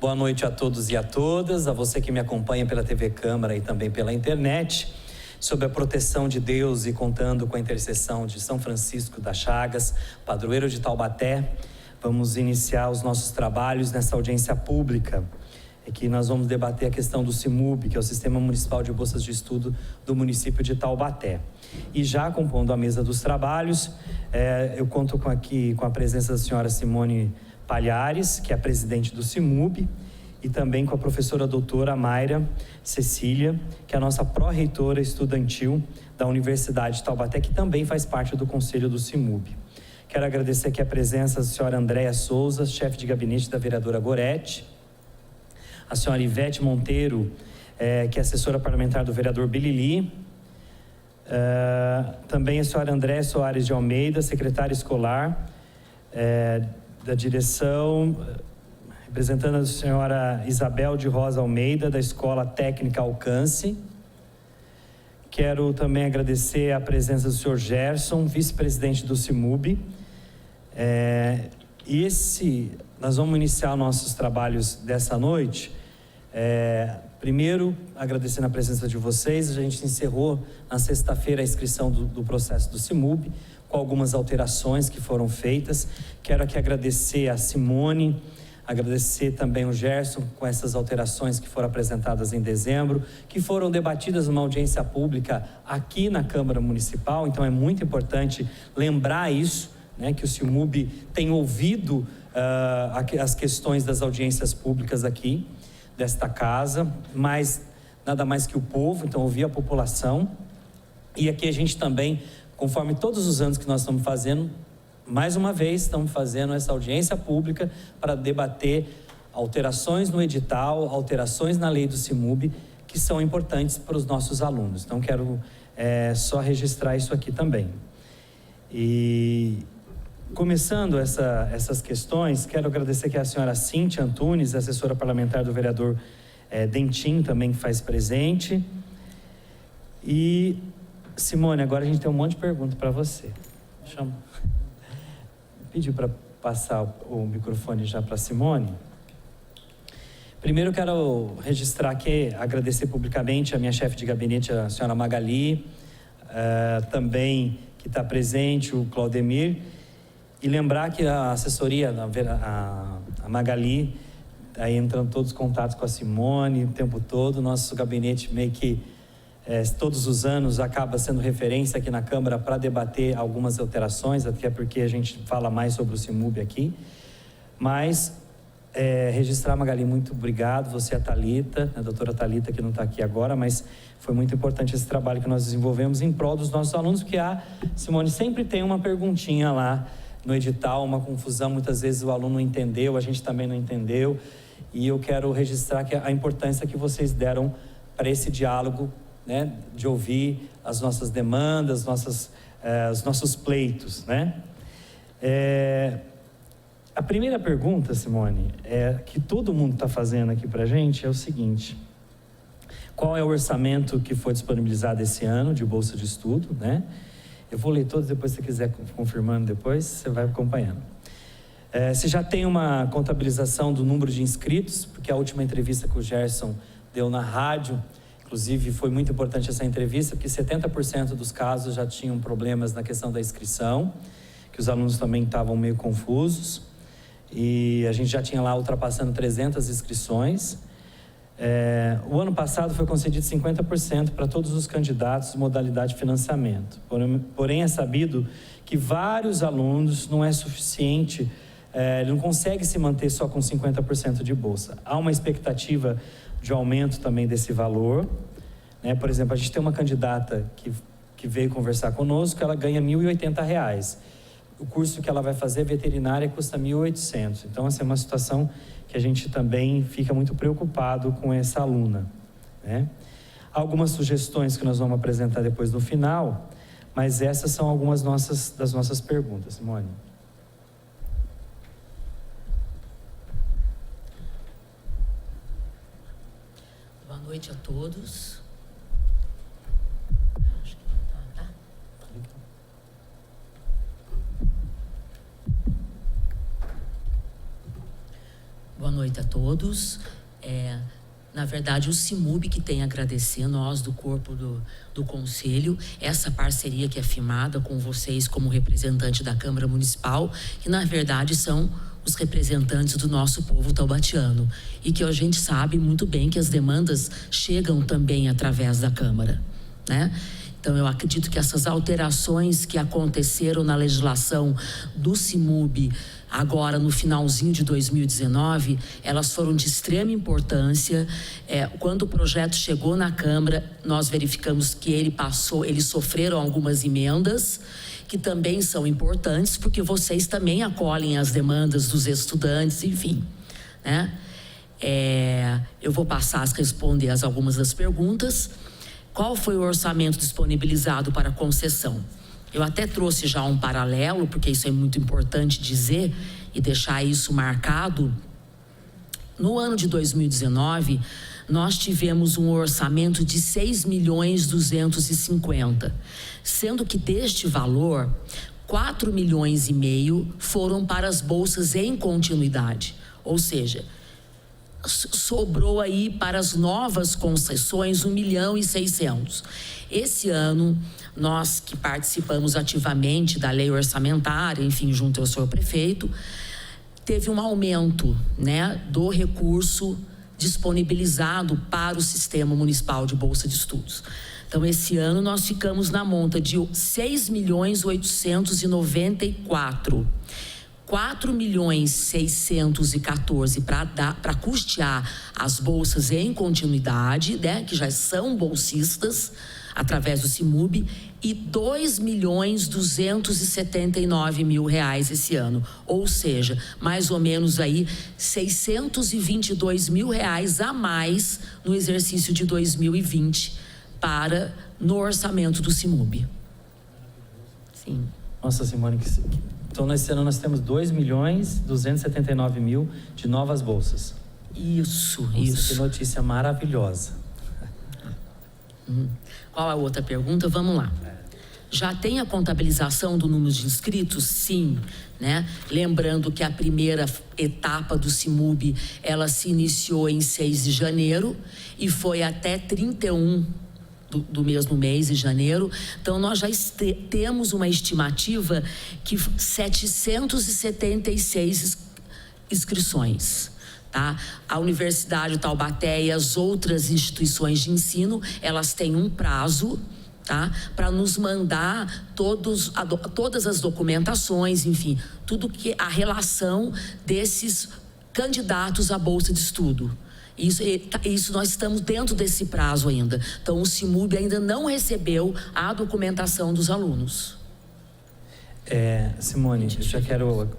Boa noite a todos e a todas, a você que me acompanha pela TV Câmara e também pela internet. Sob a proteção de Deus e contando com a intercessão de São Francisco das Chagas, padroeiro de Taubaté, vamos iniciar os nossos trabalhos nessa audiência pública. Aqui nós vamos debater a questão do CIMUB, que é o Sistema Municipal de Bolsas de Estudo do município de Taubaté. E já compondo a mesa dos trabalhos, eu conto aqui com a presença da senhora Simone Palhares, que é a presidente do CIMUB, e também com a professora doutora Mayra Cecília, que é a nossa pró-reitora estudantil da Universidade de Taubaté, que também faz parte do conselho do CIMUB. Quero agradecer aqui a presença da senhora Andréa Souza, chefe de gabinete da vereadora Gorete, a senhora Ivete Monteiro, que é assessora parlamentar do vereador Bilili, também a senhora André Soares de Almeida, secretária escolar da direção, representando a senhora Isabel de Rosa Almeida, da Escola Técnica Alcance. Quero também agradecer a presença do senhor Gerson, vice-presidente do CIMUB. Nós vamos iniciar nossos trabalhos dessa noite. Primeiro, agradecendo a presença de vocês. A gente encerrou na sexta-feira a inscrição do processo do CIMUB, com algumas alterações que foram feitas. Quero aqui agradecer a Simone, agradecer também o Gerson com essas alterações que foram apresentadas em dezembro, que foram debatidas numa audiência pública aqui na Câmara Municipal. Então é muito importante lembrar isso, né, que o CIMUB tem ouvido as questões das audiências públicas aqui desta casa, mas nada mais que o povo, então ouvir a população. E aqui a gente também, conforme todos os anos que nós estamos fazendo, mais uma vez estamos fazendo essa audiência pública para debater alterações no edital, alterações na lei do CIMUB, que são importantes para os nossos alunos. Então quero só registrar isso aqui também. E começando essas questões, quero agradecer aqui a senhora Cíntia Antunes, assessora parlamentar do vereador Dentim, também que faz presente. E Simone, agora a gente tem um monte de perguntas para você. Pedir para passar o microfone já para a Simone. Primeiro quero registrar aqui, agradecer publicamente a minha chefe de gabinete, a senhora Magali, também que está presente, o Claudemir, e lembrar que a assessoria, a Magali, aí entrando todos os contatos com a Simone o tempo todo, nosso gabinete meio que todos os anos acaba sendo referência aqui na Câmara para debater algumas alterações, até porque a gente fala mais sobre o CIMUB aqui. Mas registrar, Magali, muito obrigado. Você, a Thalita, a doutora Thalita, que não está aqui agora, mas foi muito importante esse trabalho que nós desenvolvemos em prol dos nossos alunos, porque a Simone sempre tem uma perguntinha lá no edital, uma confusão, muitas vezes o aluno não entendeu, a gente também não entendeu, e eu quero registrar a importância que vocês deram para esse diálogo, né, de ouvir as nossas demandas, os nossos pleitos, né? A primeira pergunta, Simone, que todo mundo está fazendo aqui para a gente é o seguinte: qual é o orçamento que foi disponibilizado esse ano de bolsa de estudo, né? Eu vou ler todos, depois se você quiser confirmando depois, você vai acompanhando. Você já tem uma contabilização do número de inscritos, porque a última entrevista que o Gerson deu na rádio, inclusive foi muito importante essa entrevista, porque 70% dos casos já tinham problemas na questão da inscrição, que os alunos também estavam meio confusos, e a gente já tinha lá ultrapassando 300 inscrições. O ano passado foi concedido 50% para todos os candidatos modalidade de financiamento. Porém, é sabido que vários alunos não é suficiente, ele não consegue se manter só com 50% de bolsa. Há uma expectativa de aumento também desse valor, né? Por exemplo, a gente tem uma candidata que veio conversar conosco, ela ganha R$ 1.080. O curso que ela vai fazer, veterinária, custa R$ 1.800. Então, essa é uma situação que a gente também fica muito preocupado com essa aluna, né? Algumas sugestões que nós vamos apresentar depois no final, mas essas são algumas das nossas perguntas, Simone. Boa noite a todos. Boa noite a todos. todos. Na verdade, o CIMUB que tem a agradecer, nós do corpo do Conselho, essa parceria que é firmada com vocês como representante da Câmara Municipal, que na verdade são os representantes do nosso povo taubatiano, e que a gente sabe muito bem que as demandas chegam também através da Câmara, né? Então, eu acredito que essas alterações que aconteceram na legislação do CIMUB, agora no finalzinho de 2019, elas foram de extrema importância. Quando o projeto chegou na Câmara, nós verificamos que eles sofreram algumas emendas, que também são importantes, porque vocês também acolhem as demandas dos estudantes, enfim, né? Eu vou passar a responder algumas das perguntas. Qual foi o orçamento disponibilizado para concessão? Eu até trouxe já um paralelo, porque isso é muito importante dizer e deixar isso marcado. No ano de 2019, nós tivemos um orçamento de 6.250.000, sendo que deste valor, 4,5 milhões foram para as bolsas em continuidade, ou seja, sobrou aí para as novas concessões 1.600.000. Esse ano, nós que participamos ativamente da lei orçamentária, enfim, junto ao senhor prefeito, teve um aumento, né, do recurso disponibilizado para o Sistema Municipal de Bolsa de Estudos. Então, esse ano nós ficamos na monta de 6.894.000. 4.614.000 para custear as bolsas em continuidade, né, que já são bolsistas através do CIMUB, e 2.279.000 reais esse ano, ou seja, mais ou menos aí 622.000 reais a mais no exercício de 2020 no orçamento do CIMUB. Sim. Nossa, Simone, então nesse ano nós temos 2.279.000 de novas bolsas. Isso. Que notícia maravilhosa. Qual a outra pergunta? Vamos lá. Já tem a contabilização do número de inscritos? Sim, né? Lembrando que a primeira etapa do CIMUB, ela se iniciou em 6 de janeiro e foi até 31 do mesmo mês, de janeiro. Então, nós já temos uma estimativa que 776 inscrições. Tá? A Universidade de Taubaté e as outras instituições de ensino, elas têm um prazo, tá? Para nos mandar todas as documentações, enfim, tudo que a relação desses candidatos à bolsa de estudo. Isso nós estamos dentro desse prazo ainda. Então, o CIMUB ainda não recebeu a documentação dos alunos. Simone, eu já quero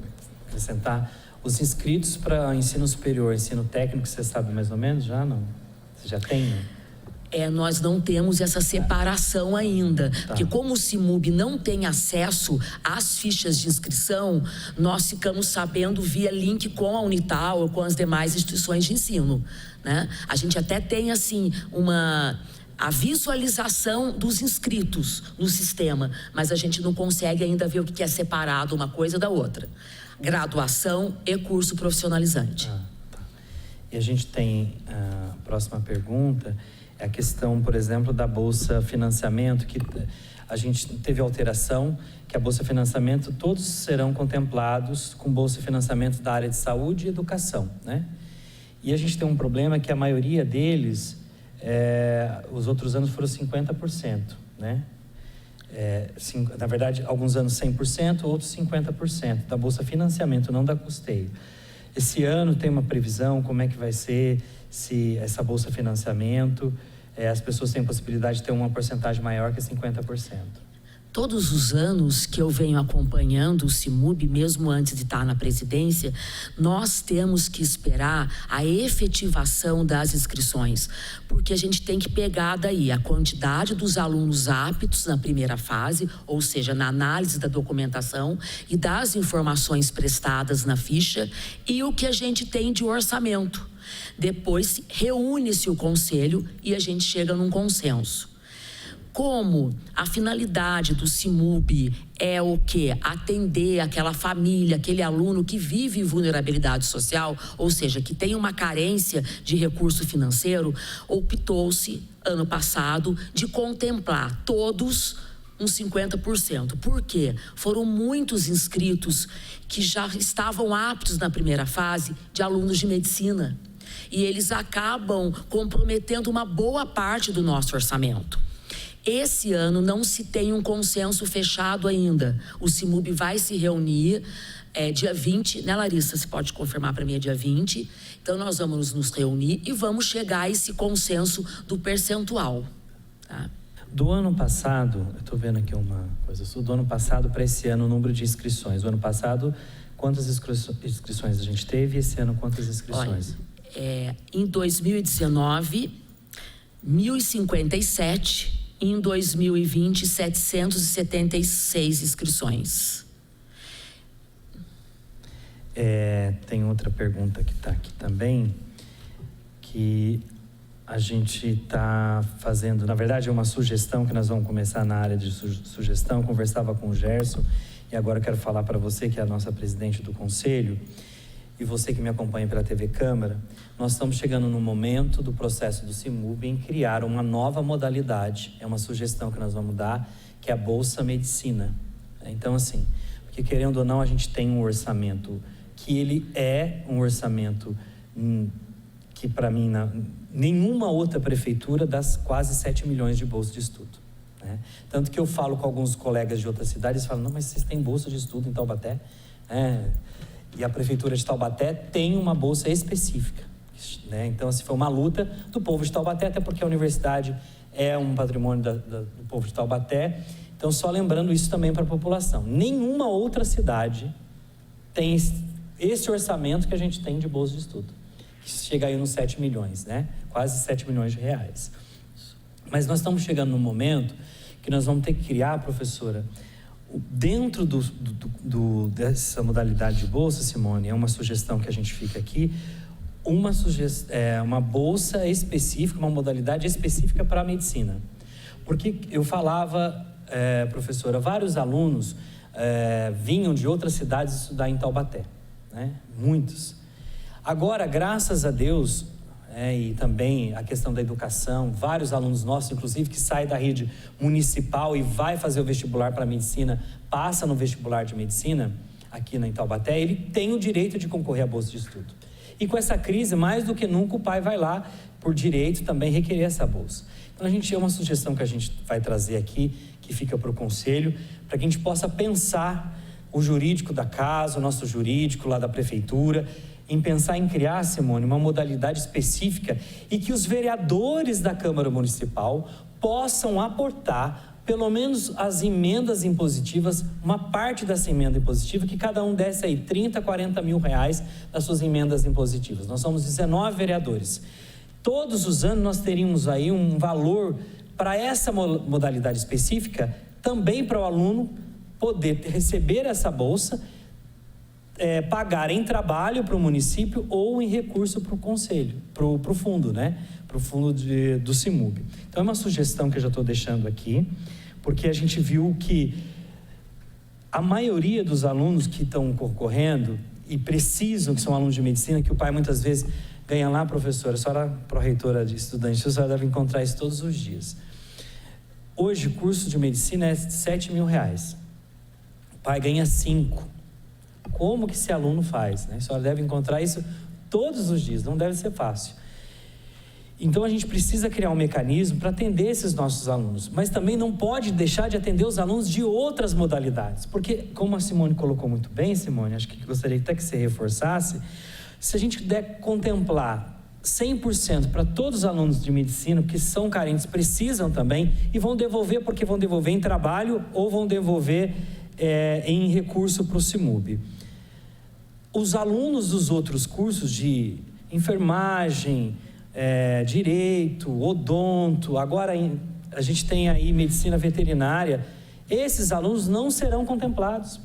acrescentar. Os inscritos para ensino superior, ensino técnico, você sabe mais ou menos já, não? Você já tem, né? Nós não temos essa separação ainda, porque como o CIMUB não tem acesso às fichas de inscrição, nós ficamos sabendo via link com a Unital ou com as demais instituições de ensino, né? A gente até tem, assim, a visualização dos inscritos no sistema, mas a gente não consegue ainda ver o que é separado uma coisa da outra. Graduação e curso profissionalizante. E a gente tem a próxima pergunta, é a questão, por exemplo, da Bolsa Financiamento, que a gente teve alteração, que a Bolsa Financiamento, todos serão contemplados com Bolsa Financiamento da área de saúde e educação, né? E a gente tem um problema que a maioria deles, os outros anos foram 50%, né? Na verdade, alguns anos 100%, outros 50% da Bolsa Financiamento, não da custeio. Esse ano tem uma previsão, como é que vai ser, se essa Bolsa Financiamento, as pessoas têm a possibilidade de ter uma porcentagem maior que 50%. Todos os anos que eu venho acompanhando o CIMUB, mesmo antes de estar na presidência, nós temos que esperar a efetivação das inscrições, porque a gente tem que pegar daí a quantidade dos alunos aptos na primeira fase, ou seja, na análise da documentação e das informações prestadas na ficha, e o que a gente tem de orçamento. Depois reúne-se o conselho e a gente chega num consenso. Como a finalidade do CIMUB é o quê? Atender aquela família, aquele aluno que vive vulnerabilidade social, ou seja, que tem uma carência de recurso financeiro, optou-se, ano passado, de contemplar todos uns 50%. Por quê? Foram muitos inscritos que já estavam aptos na primeira fase de alunos de medicina. E eles acabam comprometendo uma boa parte do nosso orçamento. Esse ano não se tem um consenso fechado ainda. O CIMUB vai se reunir dia 20, né, Larissa? Você pode confirmar para mim, é dia 20. Então, nós vamos nos reunir e vamos chegar a esse consenso do percentual. Tá? Do ano passado, eu estou vendo aqui uma coisa, do ano passado para esse ano, o número de inscrições. O ano passado, quantas inscrições a gente teve e esse ano, quantas inscrições? Olha, em 2019, 1.057. Em 2020, 776 inscrições. Tem outra pergunta que está aqui também, que a gente está fazendo, na verdade é uma sugestão que nós vamos começar na área de sugestão. Eu conversava com o Gerson e agora eu quero falar para você, que é a nossa presidente do conselho, e você que me acompanha pela TV Câmara. Nós estamos chegando no momento do processo do CIMUB em criar uma nova modalidade, é uma sugestão que nós vamos dar, que é a Bolsa Medicina. Então, assim, porque querendo ou não, a gente tem um orçamento que ele é um orçamento que, para mim, nenhuma outra prefeitura dá quase 7 milhões de bolsa de estudo, né? Tanto que eu falo com alguns colegas de outras cidades e falo, não, mas vocês têm bolsa de estudo em Taubaté? E a prefeitura de Taubaté tem uma bolsa específica, né? Então, assim, foi uma luta do povo de Taubaté, até porque a universidade é um patrimônio do povo de Taubaté. Então, só lembrando isso também para a população. Nenhuma outra cidade tem esse orçamento que a gente tem de bolsa de estudo, que chega aí nos 7 milhões, né? Quase 7 milhões de reais. Mas nós estamos chegando num momento que nós vamos ter que criar, professora, dentro dessa modalidade de bolsa, Simone, é uma sugestão que a gente fica aqui, uma bolsa específica, uma modalidade específica para a medicina. Porque eu falava, professora, vários alunos vinham de outras cidades estudar em Taubaté, né? Muitos. Agora, graças a Deus, e também a questão da educação, vários alunos nossos, inclusive, que saem da rede municipal e vai fazer o vestibular para medicina, passa no vestibular de medicina, aqui em Taubaté, ele tem o direito de concorrer à bolsa de estudo. E com essa crise, mais do que nunca, o pai vai lá, por direito, também requerer essa bolsa. Então, a gente é uma sugestão que a gente vai trazer aqui, que fica para o conselho, para que a gente possa pensar o jurídico da casa, o nosso jurídico lá da prefeitura, em pensar em criar, Simone, uma modalidade específica e que os vereadores da Câmara Municipal possam aportar pelo menos as emendas impositivas, uma parte dessa emenda impositiva, que cada um desse aí 30, 40 mil reais das suas emendas impositivas. Nós somos 19 vereadores. Todos os anos nós teríamos aí um valor para essa modalidade específica, também para o aluno poder receber essa bolsa, pagar em trabalho para o município ou em recurso para o conselho, para o fundo, né? Para o fundo do CIMUB. Então, é uma sugestão que eu já estou deixando aqui, porque a gente viu que a maioria dos alunos que estão concorrendo e precisam, que são alunos de medicina, que o pai muitas vezes ganha lá, professora, a senhora pró-reitora de estudantes, a senhora deve encontrar isso todos os dias. Hoje, o curso de medicina é 7 mil reais. O pai ganha 5. Como que esse aluno faz, né? A senhora deve encontrar isso todos os dias, não deve ser fácil. Então, a gente precisa criar um mecanismo para atender esses nossos alunos, mas também não pode deixar de atender os alunos de outras modalidades, porque, como a Simone colocou muito bem, Simone, acho que gostaria até que você reforçasse, se a gente puder contemplar 100% para todos os alunos de medicina que são carentes, precisam também, e vão devolver, porque vão devolver em trabalho ou vão devolver em recurso para o CIMUB. Os alunos dos outros cursos de enfermagem, direito, odonto, agora a gente tem aí medicina veterinária, esses alunos não serão contemplados,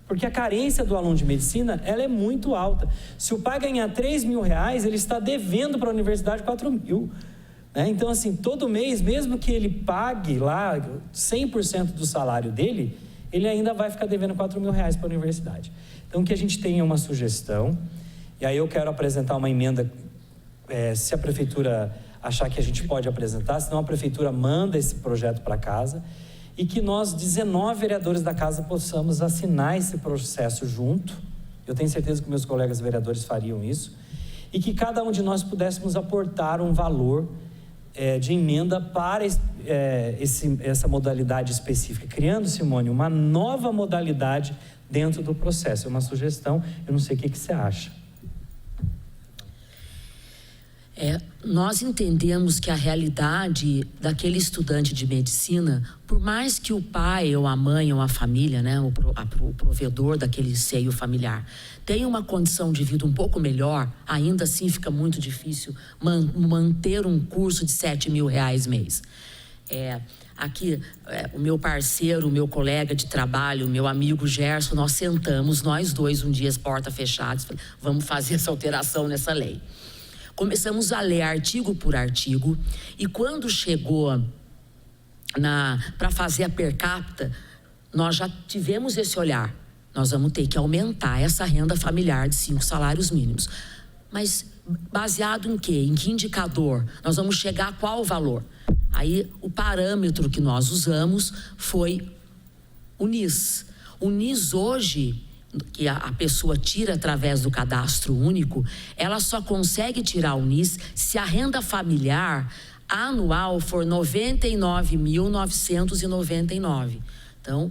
porque a carência do aluno de medicina, ela é muito alta. Se o pai ganhar 3 mil reais, ele está devendo para a universidade 4 mil, né? Então, assim, todo mês, mesmo que ele pague lá 100% do salário dele, ele ainda vai ficar devendo R$4.000 para a universidade. Então, que a gente tenha uma sugestão, e aí eu quero apresentar uma emenda, se a prefeitura achar que a gente pode apresentar, senão a prefeitura manda esse projeto para casa, e que nós, 19 vereadores da casa, possamos assinar esse processo junto. Eu tenho certeza que meus colegas vereadores fariam isso, e que cada um de nós pudéssemos aportar um valor de emenda para essa modalidade específica, criando, Simone, uma nova modalidade dentro do processo. É uma sugestão, eu não sei o que você acha. Nós entendemos que a realidade daquele estudante de medicina, por mais que o pai ou a mãe ou a família, né, o provedor daquele seio familiar, tenha uma condição de vida um pouco melhor, ainda assim fica muito difícil manter um curso de R$7.000 mês. Aqui, o meu parceiro, o meu colega de trabalho, o meu amigo Gerson, nós sentamos, nós dois, um dia, as portas fechadas, vamos fazer essa alteração nessa lei. Começamos a ler artigo por artigo, e quando chegou para fazer a per capita, nós já tivemos esse olhar. Nós vamos ter que aumentar essa renda familiar de 5 salários mínimos. Mas baseado em quê? Em que indicador? Nós vamos chegar a qual valor? Aí o parâmetro que nós usamos foi o NIS. O NIS hoje, que a pessoa tira através do cadastro único, ela só consegue tirar o NIS se a renda familiar anual for 99.999. Então,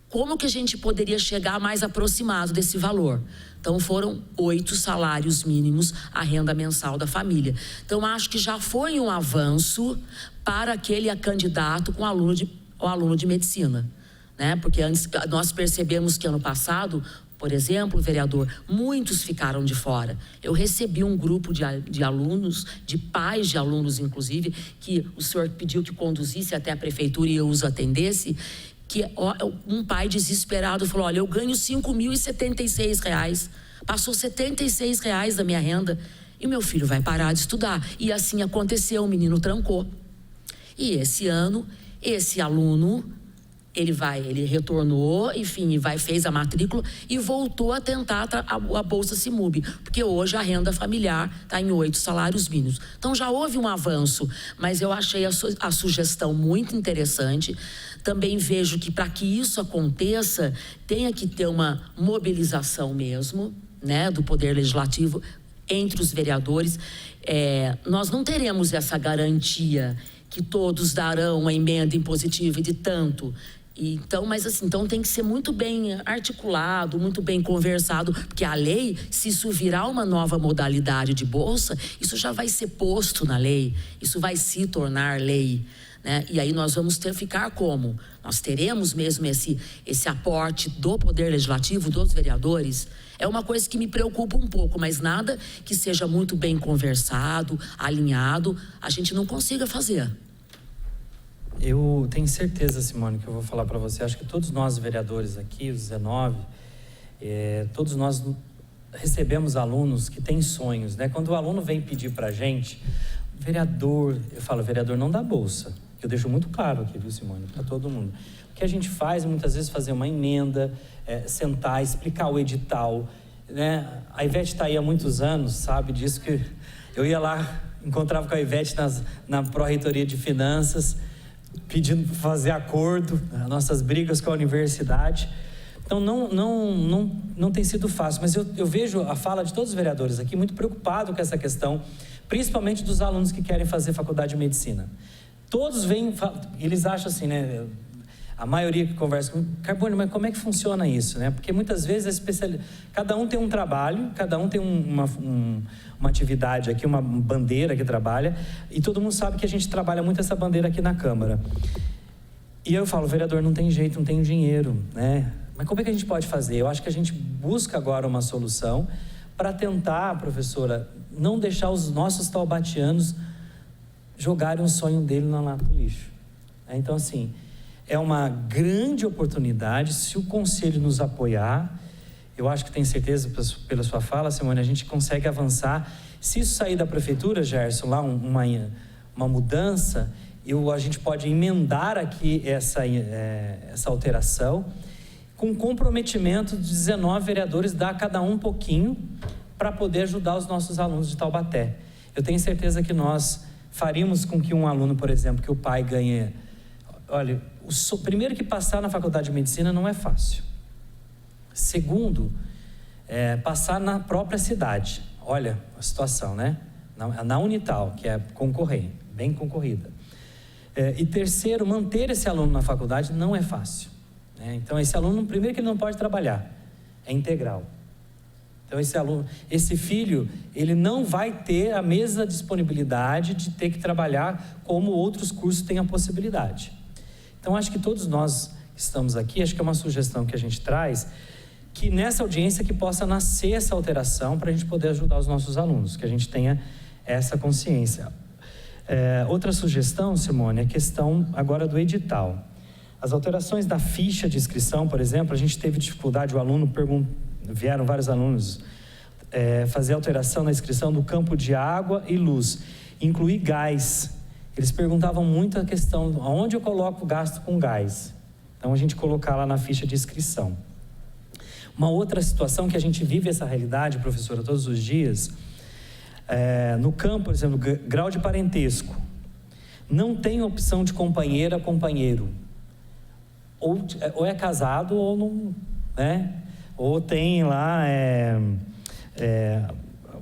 como que a gente poderia chegar mais aproximado desse valor? Então, foram 8 salários mínimos a renda mensal da família. Então, acho que já foi um avanço para aquele candidato com aluno de medicina, né? Porque antes nós percebemos que ano passado, por exemplo, vereador, muitos ficaram de fora. Eu recebi um grupo de alunos, de pais de alunos, inclusive, que o senhor pediu que conduzisse até a prefeitura e eu os atendesse, que um pai desesperado falou: olha, eu ganho R$5.076, passou R$76 da minha renda e o meu filho vai parar de estudar. E assim aconteceu, o menino trancou. E esse ano, esse aluno, ele retornou, enfim, fez a matrícula e voltou a tentar a Bolsa CIMUB, porque hoje a renda familiar está em 8 salários mínimos. Então já houve um avanço, mas eu achei a sugestão muito interessante. Também vejo que para que isso aconteça, tenha que ter uma mobilização mesmo, né, do Poder Legislativo entre os vereadores. Nós não teremos essa garantia que todos darão uma emenda impositiva de tanto. Então, mas assim, então tem que ser muito bem articulado, muito bem conversado, porque a lei, se isso virar uma nova modalidade de bolsa, isso já vai ser posto na lei, isso vai se tornar lei, né? E aí nós vamos ficar como? Nós teremos mesmo esse aporte do Poder Legislativo, dos vereadores. É uma coisa que me preocupa um pouco, mas nada que seja muito bem conversado, alinhado, a gente não consiga fazer. Eu tenho certeza, Simone, que eu vou falar para você. Acho que todos nós vereadores aqui, os 19, todos nós recebemos alunos que têm sonhos, né? Quando o aluno vem pedir para a gente, vereador, eu falo, vereador não dá bolsa. Eu deixo muito claro aqui, viu, Simone, para todo mundo. O que a gente faz é muitas vezes fazer uma emenda, sentar, explicar o edital, né? A Ivete está aí há muitos anos, sabe disso, que eu ia lá, encontrava com a Ivete na Pró-Reitoria de Finanças, pedindo para fazer acordo, nossas brigas com a universidade. Então não tem sido fácil, mas eu vejo a fala de todos os vereadores aqui muito preocupado com essa questão, principalmente dos alunos que querem fazer faculdade de medicina. Todos vêm, eles acham assim, né? A maioria que conversa com Carbone, mas como é que funciona isso, né? Porque muitas vezes cada um tem um trabalho, cada um tem uma atividade aqui, uma bandeira que trabalha, e todo mundo sabe que a gente trabalha muito essa bandeira aqui na Câmara. E eu falo, vereador, não tem jeito, não tem dinheiro, né? Mas como é que a gente pode fazer? Eu acho que a gente busca agora uma solução para tentar, professora, não deixar os nossos taubatianos jogarem o sonho dele na lata do lixo. Então, assim, é uma grande oportunidade, se o Conselho nos apoiar, eu acho que tenho certeza, pela sua fala, Simone, a gente consegue avançar. Se isso sair da Prefeitura, Gerson, lá uma mudança, a gente pode emendar aqui essa alteração com comprometimento de 19 vereadores, dar a cada um pouquinho para poder ajudar os nossos alunos de Taubaté. Eu tenho certeza que nós faríamos com que um aluno, por exemplo, que o pai ganhe... Olha, primeiro que passar na faculdade de medicina não é fácil. Segundo, passar na própria cidade. Olha a situação, né? Na Unital, que é bem concorrida. E terceiro, manter esse aluno na faculdade não é fácil. Né? Então, esse aluno, primeiro que ele não pode trabalhar, é integral. Então, esse filho, ele não vai ter a mesma disponibilidade de ter que trabalhar como outros cursos têm a possibilidade. Então, acho que todos nós que estamos aqui, acho que é uma sugestão que a gente traz, que nessa audiência que possa nascer essa alteração para a gente poder ajudar os nossos alunos, que a gente tenha essa consciência. Outra sugestão, Simone, é a questão agora do edital. As alterações da ficha de inscrição, por exemplo, a gente teve dificuldade, vieram vários alunos fazer alteração na inscrição do campo de água e luz, incluir gás. Eles perguntavam muito a questão, aonde eu coloco o gasto com gás? Então, a gente colocar lá na ficha de inscrição. Uma outra situação que a gente vive essa realidade, professora, todos os dias, no campo, por exemplo, grau de parentesco, não tem opção de companheira, companheiro. Ou é casado ou não, né? Ou tem lá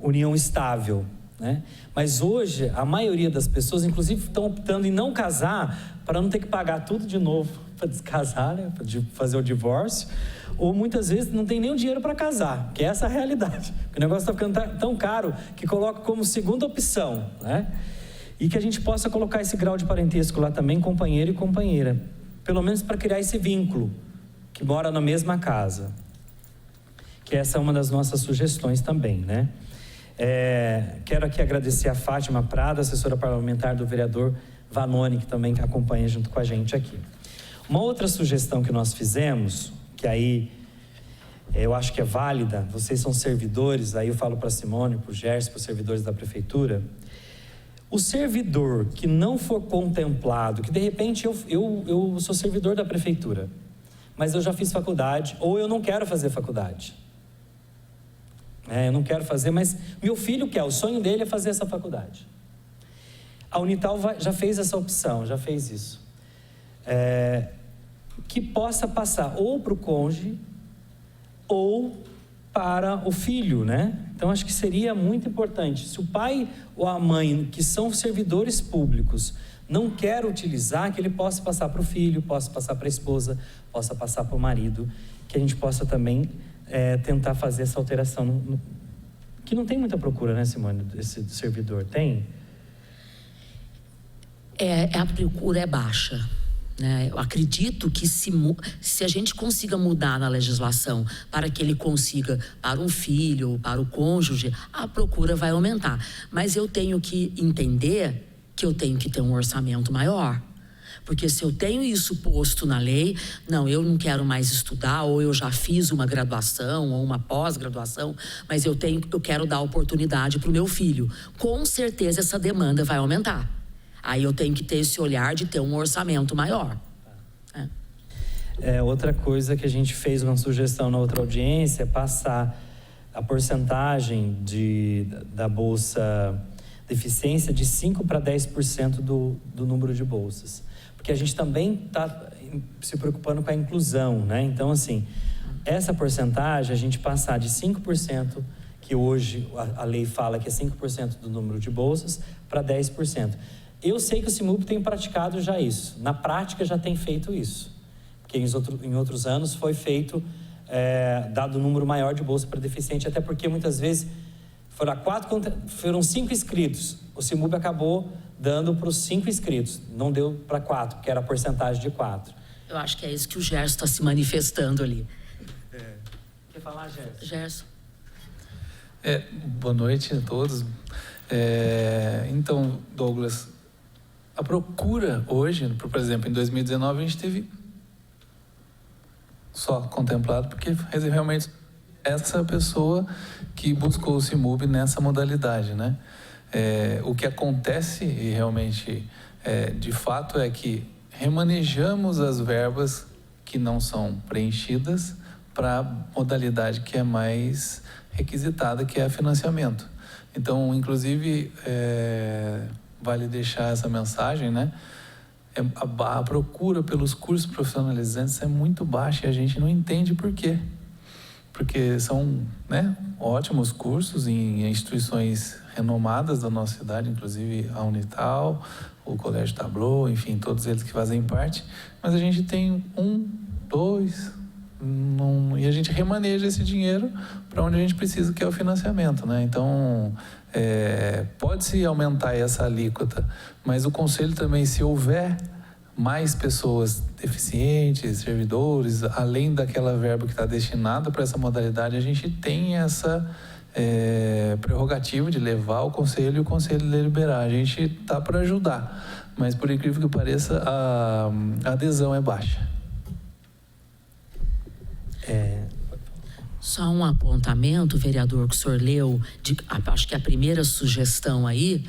união estável, né? Mas hoje, a maioria das pessoas, inclusive, estão optando em não casar para não ter que pagar tudo de novo para descasar, né? Para fazer o divórcio. Ou muitas vezes não tem nem o dinheiro para casar, que é essa a realidade. O negócio está ficando tão caro que coloca como segunda opção, né? E que a gente possa colocar esse grau de parentesco lá também, companheiro e companheira. Pelo menos para criar esse vínculo, que mora na mesma casa. Que essa é uma das nossas sugestões também, né? Quero aqui agradecer a Fátima Prado, assessora parlamentar do vereador Vanoni, que também acompanha junto com a gente aqui. Uma outra sugestão que nós fizemos, que aí eu acho que é válida, vocês são servidores, aí eu falo para a Simone, para o Gerson, para os servidores da prefeitura, o servidor que não for contemplado, que de repente eu sou servidor da prefeitura, mas eu já fiz faculdade, ou eu não quero fazer faculdade. Eu não quero fazer, mas meu filho quer, o sonho dele é fazer essa faculdade. A Unital já fez essa opção, já fez isso. Que possa passar ou para o cônjuge ou para o filho, né? Então, acho que seria muito importante. Se o pai ou a mãe, que são servidores públicos, não quer utilizar, que ele possa passar para o filho, possa passar para a esposa, possa passar para o marido, que a gente possa também tentar fazer essa alteração. Que não tem muita procura, né, Simone, desse servidor? Tem? A procura é baixa. Eu acredito que se a gente consiga mudar na legislação para que ele consiga para um filho, para o cônjuge, a procura vai aumentar. Mas eu tenho que entender que eu tenho que ter um orçamento maior. Porque se eu tenho isso posto na lei, não, eu não quero mais estudar, ou eu já fiz uma graduação ou uma pós-graduação, mas eu quero dar oportunidade para o meu filho. Com certeza essa demanda vai aumentar. Aí eu tenho que ter esse olhar de ter um orçamento maior. Outra coisa que a gente fez uma sugestão na outra audiência é passar a porcentagem da Bolsa Deficiência de 5% para 10% do número de bolsas. Porque a gente também está se preocupando com a inclusão, né? Então, assim, essa porcentagem, a gente passar de 5%, que hoje a lei fala que é 5% do número de bolsas, para 10%. Eu sei que o CIMUB tem praticado já isso. Na prática, já tem feito isso. Porque em outros anos foi feito, dado um número maior de bolsa para deficiente, até porque muitas vezes foram 5 inscritos. O CIMUB acabou dando para os 5 inscritos. Não deu para 4, porque era a porcentagem de 4. Eu acho que é isso que o Gerson está se manifestando ali. Quer falar, Gerson? Gerson. Boa noite a todos. Então, Douglas, a procura hoje, por exemplo, em 2019, a gente teve só contemplado, porque realmente essa pessoa que buscou o CIMUB nessa modalidade, né? O que acontece, e realmente, de fato, é que remanejamos as verbas que não são preenchidas para a modalidade que é mais requisitada, que é financiamento. Então, inclusive, vale deixar essa mensagem, né? A procura pelos cursos profissionalizantes é muito baixa e a gente não entende por quê. Porque são, né, ótimos cursos em instituições renomadas da nossa cidade, inclusive a Unital, o Colégio Tableau, enfim, todos eles que fazem parte. Mas a gente tem 1, 2, e a gente remaneja esse dinheiro para onde a gente precisa, que é o financiamento, né? Então, pode-se aumentar essa alíquota, mas o Conselho também, se houver mais pessoas deficientes, servidores, além daquela verba que está destinada para essa modalidade, a gente tem essa prerrogativa de levar ao Conselho e o Conselho deliberar. A gente está para ajudar, mas por incrível que pareça, a adesão é baixa. Só um apontamento, vereador, que o senhor leu, acho que a primeira sugestão aí,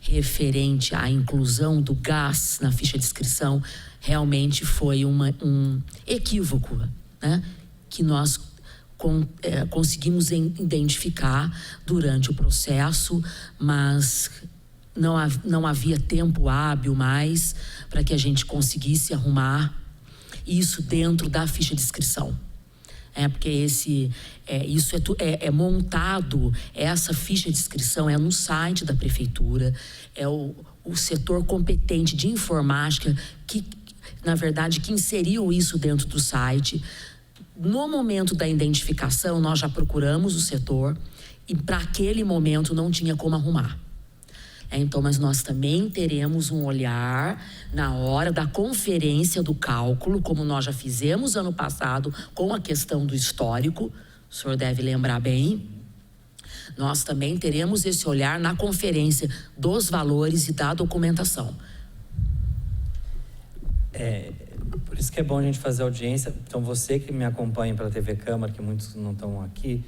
referente à inclusão do gás na ficha de inscrição, realmente foi um equívoco, né? Que nós conseguimos identificar durante o processo, mas não havia tempo hábil mais para que a gente conseguisse arrumar isso dentro da ficha de inscrição. Porque isso é montado, essa ficha de inscrição é no site da prefeitura, é o setor competente de informática que, na verdade, que inseriu isso dentro do site. No momento da identificação, nós já procuramos o setor e para aquele momento não tinha como arrumar. Então, mas nós também teremos um olhar na hora da conferência do cálculo, como nós já fizemos ano passado com a questão do histórico, o senhor deve lembrar bem. Nós também teremos esse olhar na conferência dos valores e da documentação. Por isso que é bom a gente fazer audiência. Então, você que me acompanha pela TV Câmara, que muitos não estão aqui,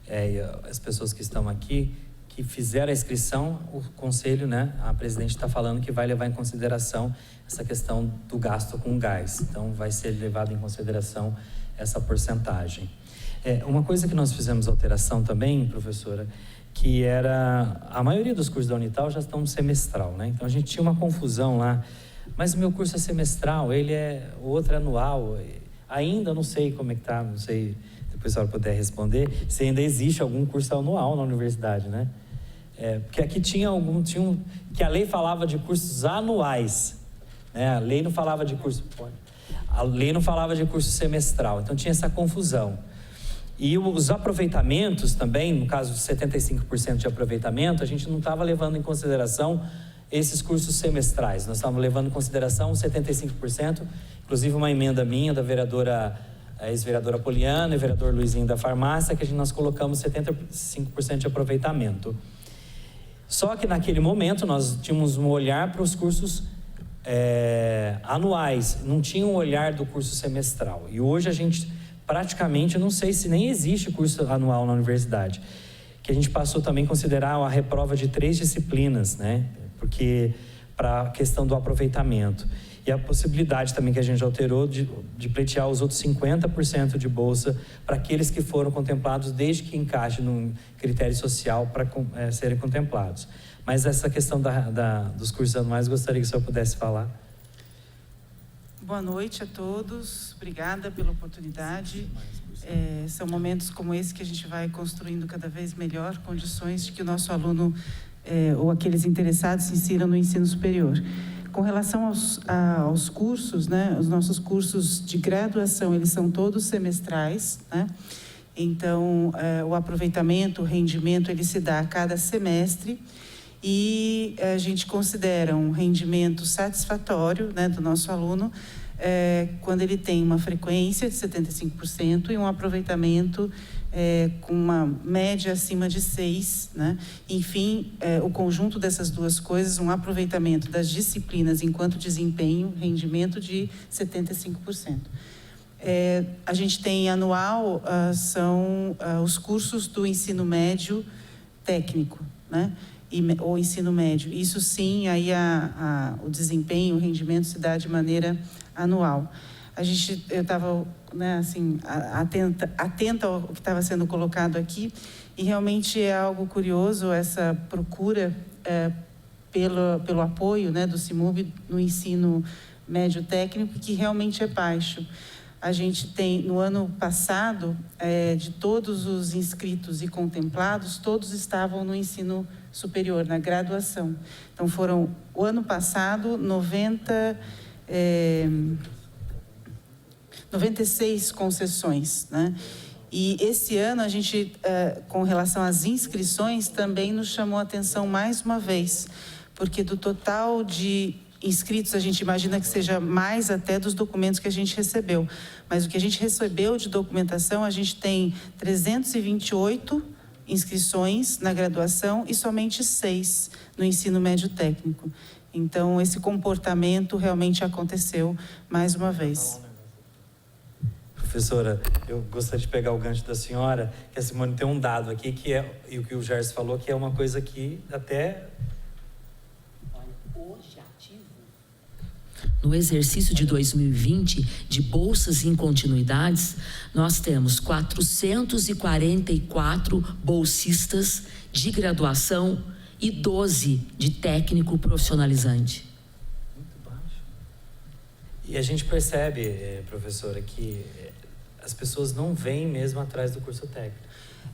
e as pessoas que estão aqui, que fizeram a inscrição, o Conselho, né, a presidente está falando que vai levar em consideração essa questão do gasto com gás. Então, vai ser levado em consideração essa porcentagem. Uma coisa que nós fizemos alteração também, professora, que era... A maioria dos cursos da Unital já estão no semestral, né? Então, a gente tinha uma confusão lá. Mas o meu curso é semestral, o outro é anual. Ainda não sei como é que está, não sei, depois a senhora puder responder, se ainda existe algum curso anual na universidade, né? Porque aqui que a lei falava de cursos anuais, né? A lei não falava de curso semestral, então tinha essa confusão. E os aproveitamentos também, no caso de 75% de aproveitamento, a gente não estava levando em consideração esses cursos semestrais, nós estávamos levando em consideração os 75%, inclusive uma emenda minha da ex-vereadora Poliana e vereador Luizinho da Farmácia, que nós colocamos 75% de aproveitamento. Só que naquele momento nós tínhamos um olhar para os cursos anuais, não tinha um olhar do curso semestral. E hoje a gente praticamente, não sei se nem existe curso anual na universidade, que a gente passou também a considerar a reprova de 3 disciplinas, né? Porque para a questão do aproveitamento. E a possibilidade também que a gente alterou de pleitear os outros 50% de bolsa para aqueles que foram contemplados desde que encaixe no critério social para serem contemplados. Mas essa questão dos cursos anuais, gostaria que o senhor pudesse falar. Boa noite a todos, obrigada pela oportunidade. São momentos como esse que a gente vai construindo cada vez melhor condições de que o nosso aluno ou aqueles interessados se insiram no ensino superior. Com relação aos cursos, né, os nossos cursos de graduação, eles são todos semestrais, né? Então, o aproveitamento, o rendimento, ele se dá a cada semestre e a gente considera um rendimento satisfatório, né, do nosso aluno quando ele tem uma frequência de 75% e um aproveitamento com uma média acima de 6, né? Enfim, o conjunto dessas duas coisas, um aproveitamento das disciplinas enquanto desempenho, rendimento de 75%. A gente tem anual, são os cursos do ensino médio técnico, né? ou ensino médio. Isso sim, aí o desempenho, o rendimento se dá de maneira anual. Eu estava, né, assim, atenta ao que estava sendo colocado aqui, e realmente é algo curioso essa procura pelo apoio, né, do CIMUB no ensino médio técnico, que realmente é baixo. A gente tem, no ano passado, de todos os inscritos e contemplados, todos estavam no ensino superior, na graduação. Então, foram, o ano passado, 96 concessões, né? E esse ano a gente, com relação às inscrições, também nos chamou a atenção mais uma vez, porque do total de inscritos, a gente imagina que seja mais até dos documentos que a gente recebeu. Mas o que a gente recebeu de documentação, a gente tem 328 inscrições na graduação e somente 6 no ensino médio técnico. Então, esse comportamento realmente aconteceu mais uma vez. Professora, eu gostaria de pegar o gancho da senhora, que a Simone tem um dado aqui, e o que o Gerson falou, que é uma coisa que até... No exercício de 2020, de bolsas em continuidades, nós temos 444 bolsistas de graduação e 12 de técnico profissionalizante. Muito baixo. E a gente percebe, professora, que as pessoas não vêm mesmo atrás do curso técnico.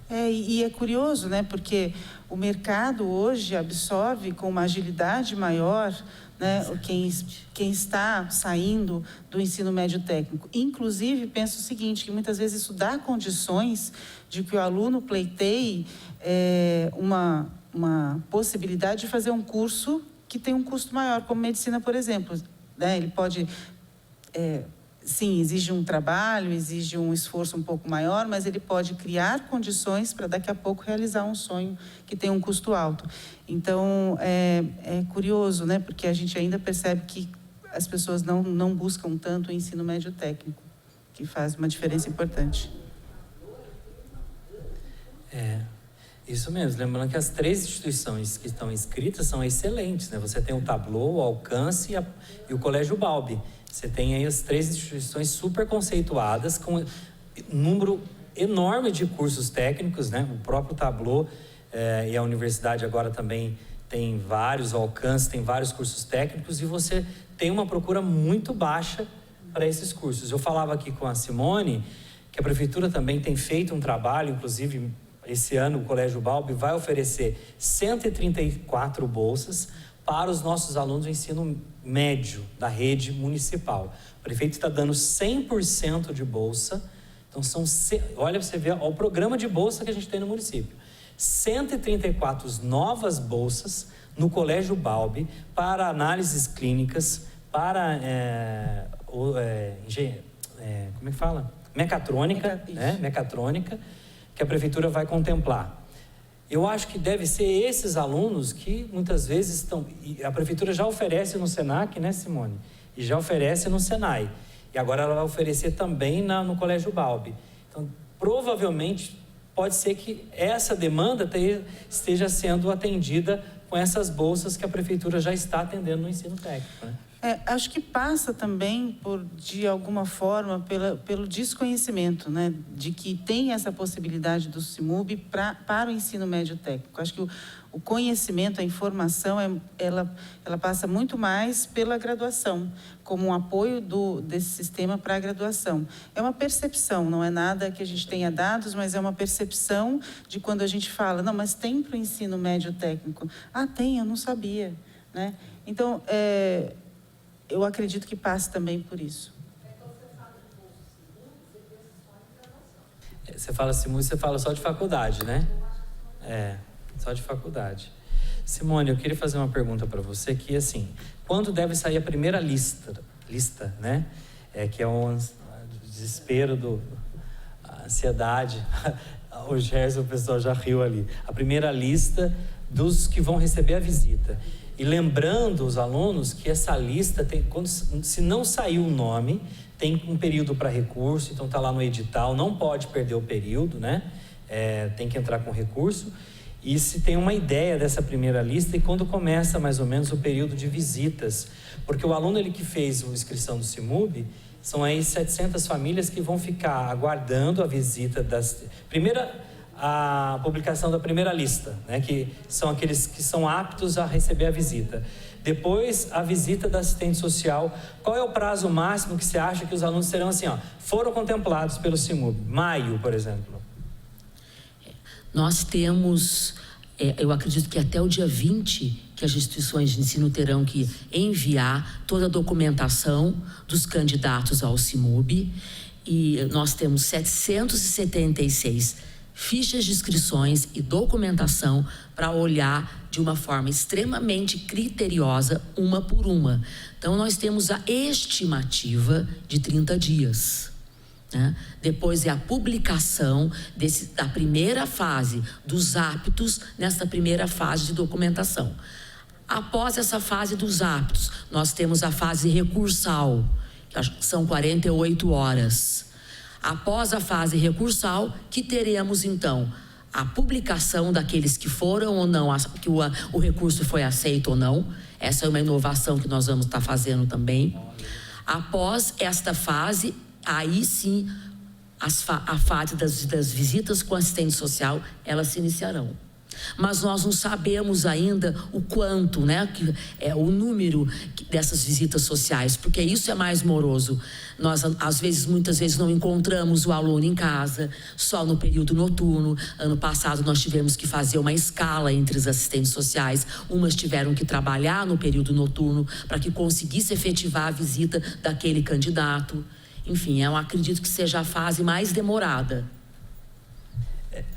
E é curioso, né? Porque o mercado hoje absorve com uma agilidade maior, né, quem está saindo do ensino médio técnico. Inclusive, penso o seguinte, que muitas vezes isso dá condições de que o aluno pleiteie uma possibilidade de fazer um curso que tem um custo maior, como medicina, por exemplo. Né? Ele pode... sim, exige um trabalho, exige um esforço um pouco maior, mas ele pode criar condições para daqui a pouco realizar um sonho que tem um custo alto. Então, é curioso, né? Porque a gente ainda percebe que as pessoas não buscam tanto o ensino médio técnico, que faz uma diferença importante. Isso mesmo. Lembrando que as 3 instituições que estão inscritas são excelentes, né? Você tem o Tableau, o Alcance e o Colégio Balbi. Você tem aí as 3 instituições super conceituadas, com um número enorme de cursos técnicos, né? O próprio Tableau e a universidade agora também tem vários, o Alcance tem vários cursos técnicos, e você tem uma procura muito baixa para esses cursos. Eu falava aqui com a Simone que a prefeitura também tem feito um trabalho, inclusive esse ano o Colégio Balbi vai oferecer 134 bolsas para os nossos alunos do ensino médio da rede municipal. O prefeito está dando 100% de bolsa. Então, olha, você vê o programa de bolsa que a gente tem no município. 134 novas bolsas no Colégio Balbi para análises clínicas, para como é que fala? Mecatrônica, né? Mecatrônica, que a prefeitura vai contemplar. Eu acho que deve ser esses alunos que muitas vezes estão... A prefeitura já oferece no Senac, né, Simone? E já oferece no Senai. E agora ela vai oferecer também no Colégio Balbi. Então, provavelmente, pode ser que essa demanda esteja sendo atendida com essas bolsas que a prefeitura já está atendendo no ensino técnico, né? Acho que passa também, de alguma forma, pelo desconhecimento, né, de que tem essa possibilidade do CIMUB para o ensino médio técnico. Acho que o conhecimento, a informação, ela passa muito mais pela graduação, como um apoio desse sistema para a graduação. É uma percepção, não é nada que a gente tenha dados, mas é uma percepção de quando a gente fala, não, mas tem para o ensino médio técnico. Ah, tem, eu não sabia, né? Então, eu acredito que passe também por isso. Você fala Simone, você fala só de faculdade, né? Só de faculdade. Simone, eu queria fazer uma pergunta para você que, assim, quando deve sair a primeira lista, né? Que é um desespero, a ansiedade. O Gerson, o pessoal já riu ali. A primeira lista dos que vão receber a visita. E lembrando os alunos que essa lista, se não sair o nome, tem um período para recurso, então está lá no edital, não pode perder o período, né? Tem que entrar com recurso. e se tem uma ideia dessa primeira lista e quando começa mais ou menos o período de visitas. Porque o aluno que fez a inscrição do CIMUB, são aí 700 famílias que vão ficar aguardando a visita a publicação da primeira lista, né, que são aqueles que são aptos a receber a visita. Depois, a visita da assistente social. Qual é o prazo máximo que você acha que os alunos serão assim, foram contemplados pelo CIMUB? Maio, por exemplo. Nós temos, eu acredito que até o dia 20, que as instituições de ensino terão que enviar toda a documentação dos candidatos ao CIMUB, e nós temos 776 fichas de inscrições e documentação para olhar de uma forma extremamente criteriosa, uma por uma. Então, nós temos a estimativa de 30 dias. Né? Depois é a publicação da primeira fase dos aptos nessa primeira fase de documentação. Após essa fase dos aptos, nós temos a fase recursal, que são 48 horas. Após a fase recursal, que teremos então a publicação daqueles que foram ou não, que o recurso foi aceito ou não. Essa é uma inovação que nós vamos estar fazendo também. Após esta fase, aí sim, a fase das visitas com assistente social, elas se iniciarão. Mas nós não sabemos ainda o quanto, né, que é o número dessas visitas sociais, porque isso é mais moroso. Nós, muitas vezes, não encontramos o aluno em casa, só no período noturno. Ano passado, nós tivemos que fazer uma escala entre os assistentes sociais. Umas tiveram que trabalhar no período noturno para que conseguisse efetivar a visita daquele candidato. Enfim, eu acredito que seja a fase mais demorada.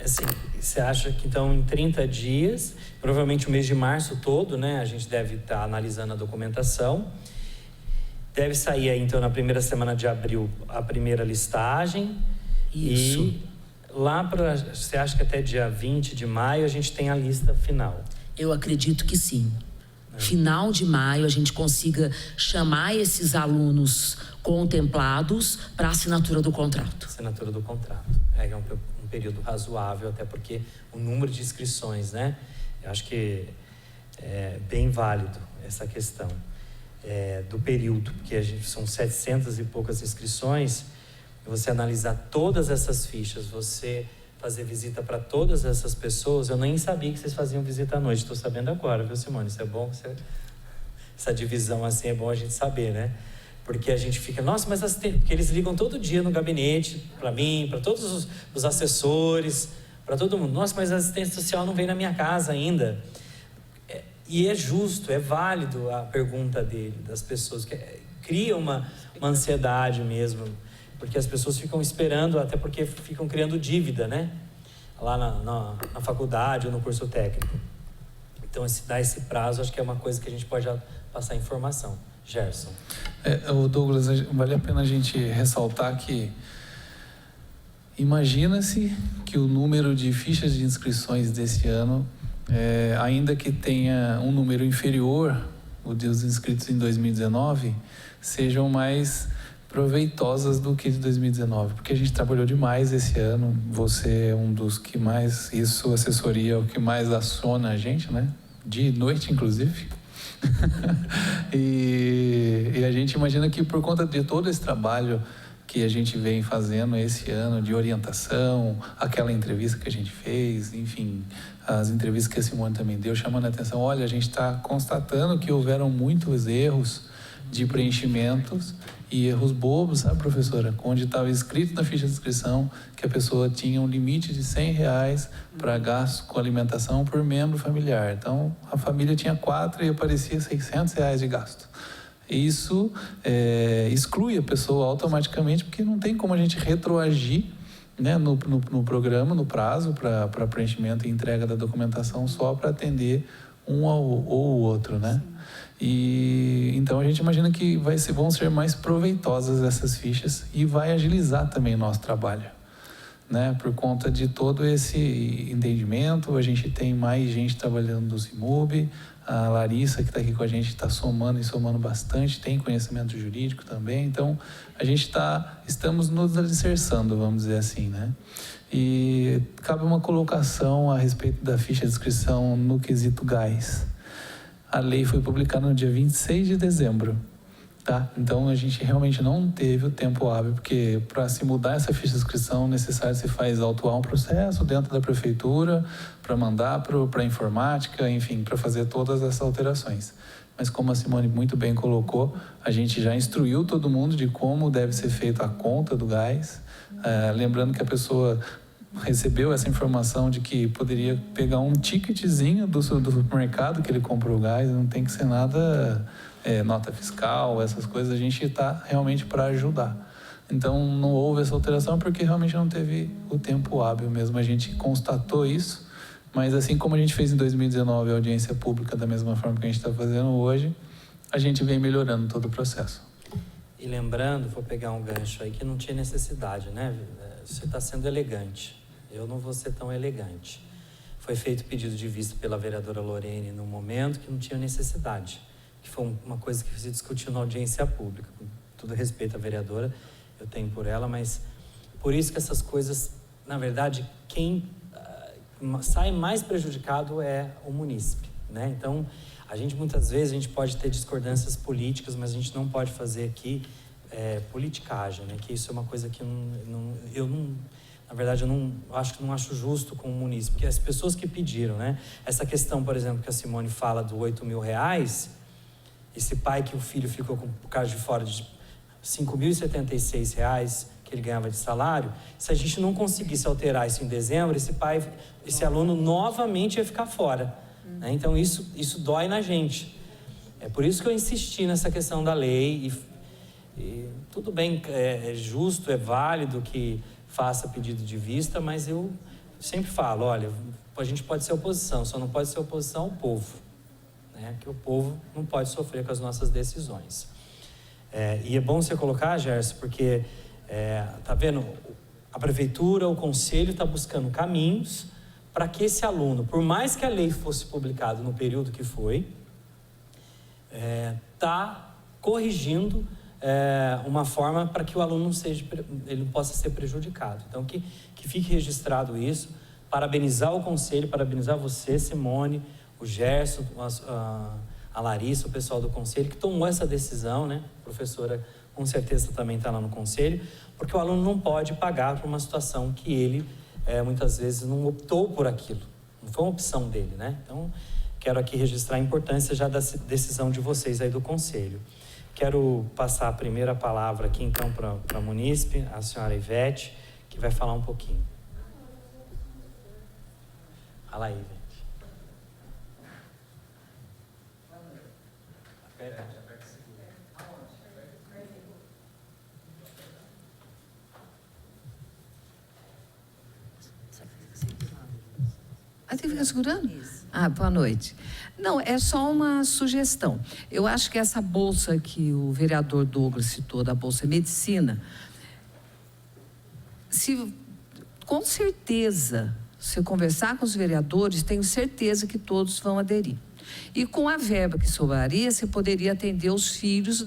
Assim, você acha que então em 30 dias, provavelmente o mês de março todo, né, a gente deve estar analisando a documentação. Deve sair aí então na primeira semana de abril a primeira listagem. Isso. E lá você acha que até dia 20 de maio a gente tem a lista final? Eu acredito que sim. Final de maio a gente consiga chamar esses alunos contemplados para a assinatura do contrato. Assinatura do contrato. É um período razoável, até porque o número de inscrições, né? Eu acho que é bem válido essa questão do período, porque são 700 e poucas inscrições. Você analisar todas essas fichas, você fazer visita para todas essas pessoas. Eu nem sabia que vocês faziam visita à noite, estou sabendo agora, viu, Simone? Isso é bom, essa divisão assim é bom a gente saber, né? Porque a gente fica, nossa, mas porque eles ligam todo dia no gabinete, para mim, para todos os assessores, para todo mundo. Nossa, mas a assistência social não vem na minha casa ainda. E é justo, é válido a pergunta das pessoas, que cria uma ansiedade mesmo, porque as pessoas ficam esperando, até porque ficam criando dívida, né? Lá na faculdade ou no curso técnico. Então, dar esse prazo, acho que é uma coisa que a gente pode já passar informação. Gerson. Douglas, vale a pena a gente ressaltar que imagina-se que o número de fichas de inscrições desse ano, ainda que tenha um número inferior ao dos inscritos em 2019, sejam mais proveitosas do que de 2019, porque a gente trabalhou demais esse ano. Você é um dos que mais, isso, assessoria é o que mais aciona a gente, né? Dia e noite, inclusive. E a gente imagina que por conta de todo esse trabalho que a gente vem fazendo esse ano de orientação, aquela entrevista que a gente fez, enfim, as entrevistas que a Simone também deu, chamando a atenção, olha, a gente está constatando que houveram muitos erros de preenchimentos e erros bobos, sabe, professora? Onde estava escrito na ficha de inscrição que a pessoa tinha um limite de R$100 para gasto com alimentação por membro familiar. Então, a família tinha 4 e aparecia R$600 de gasto. Isso exclui a pessoa automaticamente, porque não tem como a gente retroagir, né, no programa, no prazo para preenchimento e entrega da documentação só para atender um ou o outro, né? E então a gente imagina que vão ser mais proveitosas essas fichas e vai agilizar também o nosso trabalho. né? Por conta de todo esse entendimento, a gente tem mais gente trabalhando no CIMUB, a Larissa, que está aqui com a gente, está somando e somando bastante, tem conhecimento jurídico também, então a gente estamos nos alicerçando, vamos dizer assim, né? E cabe uma colocação a respeito da ficha de inscrição no quesito gás. A lei foi publicada no dia 26 de dezembro. Tá? Então, a gente realmente não teve o tempo hábil, porque para se mudar essa ficha de inscrição, necessário se faz autuar um processo dentro da prefeitura, para mandar para a informática, enfim, para fazer todas essas alterações. Mas como a Simone muito bem colocou, a gente já instruiu todo mundo de como deve ser feita a conta do gás, lembrando que a pessoa recebeu essa informação de que poderia pegar um ticketzinho do supermercado que ele comprou o gás, não tem que ser nada... nota fiscal, essas coisas, a gente está realmente para ajudar. Então, não houve essa alteração porque realmente não teve o tempo hábil mesmo. A gente constatou isso, mas assim como a gente fez em 2019 a audiência pública da mesma forma que a gente está fazendo hoje, a gente vem melhorando todo o processo. E lembrando, vou pegar um gancho aí, que não tinha necessidade, né? Você está sendo elegante. Eu não vou ser tão elegante. Foi feito pedido de vista pela vereadora Lorene no momento que não tinha necessidade. Que foi uma coisa que se discutiu na audiência pública. Com todo respeito à vereadora, eu tenho por ela, mas por isso que essas coisas, na verdade, quem sai mais prejudicado é o munícipe, né? Então, muitas vezes, a gente pode ter discordâncias políticas, mas a gente não pode fazer aqui politicagem, né? Que isso é uma coisa que na verdade, eu não acho justo com o munícipe, porque as pessoas que pediram, né? Essa questão, por exemplo, que a Simone fala do R$8.000, esse pai que o filho ficou com o carro de fora de R$5.076 que ele ganhava de salário, se a gente não conseguisse alterar isso em dezembro, esse aluno novamente ia ficar fora. Né? Então, isso dói na gente. É por isso que eu insisti nessa questão da lei. E tudo bem, é justo, é válido que faça pedido de vista, mas eu sempre falo, olha, a gente pode ser oposição, só não pode ser oposição ao povo. Que o povo não pode sofrer com as nossas decisões. E é bom você colocar, Gerson, porque, tá vendo, a prefeitura, o conselho está buscando caminhos para que esse aluno, por mais que a lei fosse publicada no período que foi, está corrigindo uma forma para que o aluno ele não possa ser prejudicado. Então, que fique registrado isso, parabenizar o conselho, parabenizar você, Simone, o Gerson, a Larissa, o pessoal do conselho, que tomou essa decisão, né? A professora com certeza também está lá no conselho, porque o aluno não pode pagar por uma situação que ele, muitas vezes, não optou por aquilo. Não foi uma opção dele, né? Então, quero aqui registrar a importância já da decisão de vocês aí do conselho. Quero passar a primeira palavra aqui, então, para a munícipe, a senhora Ivete, que vai falar um pouquinho. Fala aí, Ivete. Tem que ficar segurando? Boa noite. Não, é só uma sugestão. Eu acho que essa bolsa que o vereador Douglas citou, da Bolsa Medicina, com certeza, se eu conversar com os vereadores, tenho certeza que todos vão aderir. E com a verba que sobraria, você poderia atender os filhos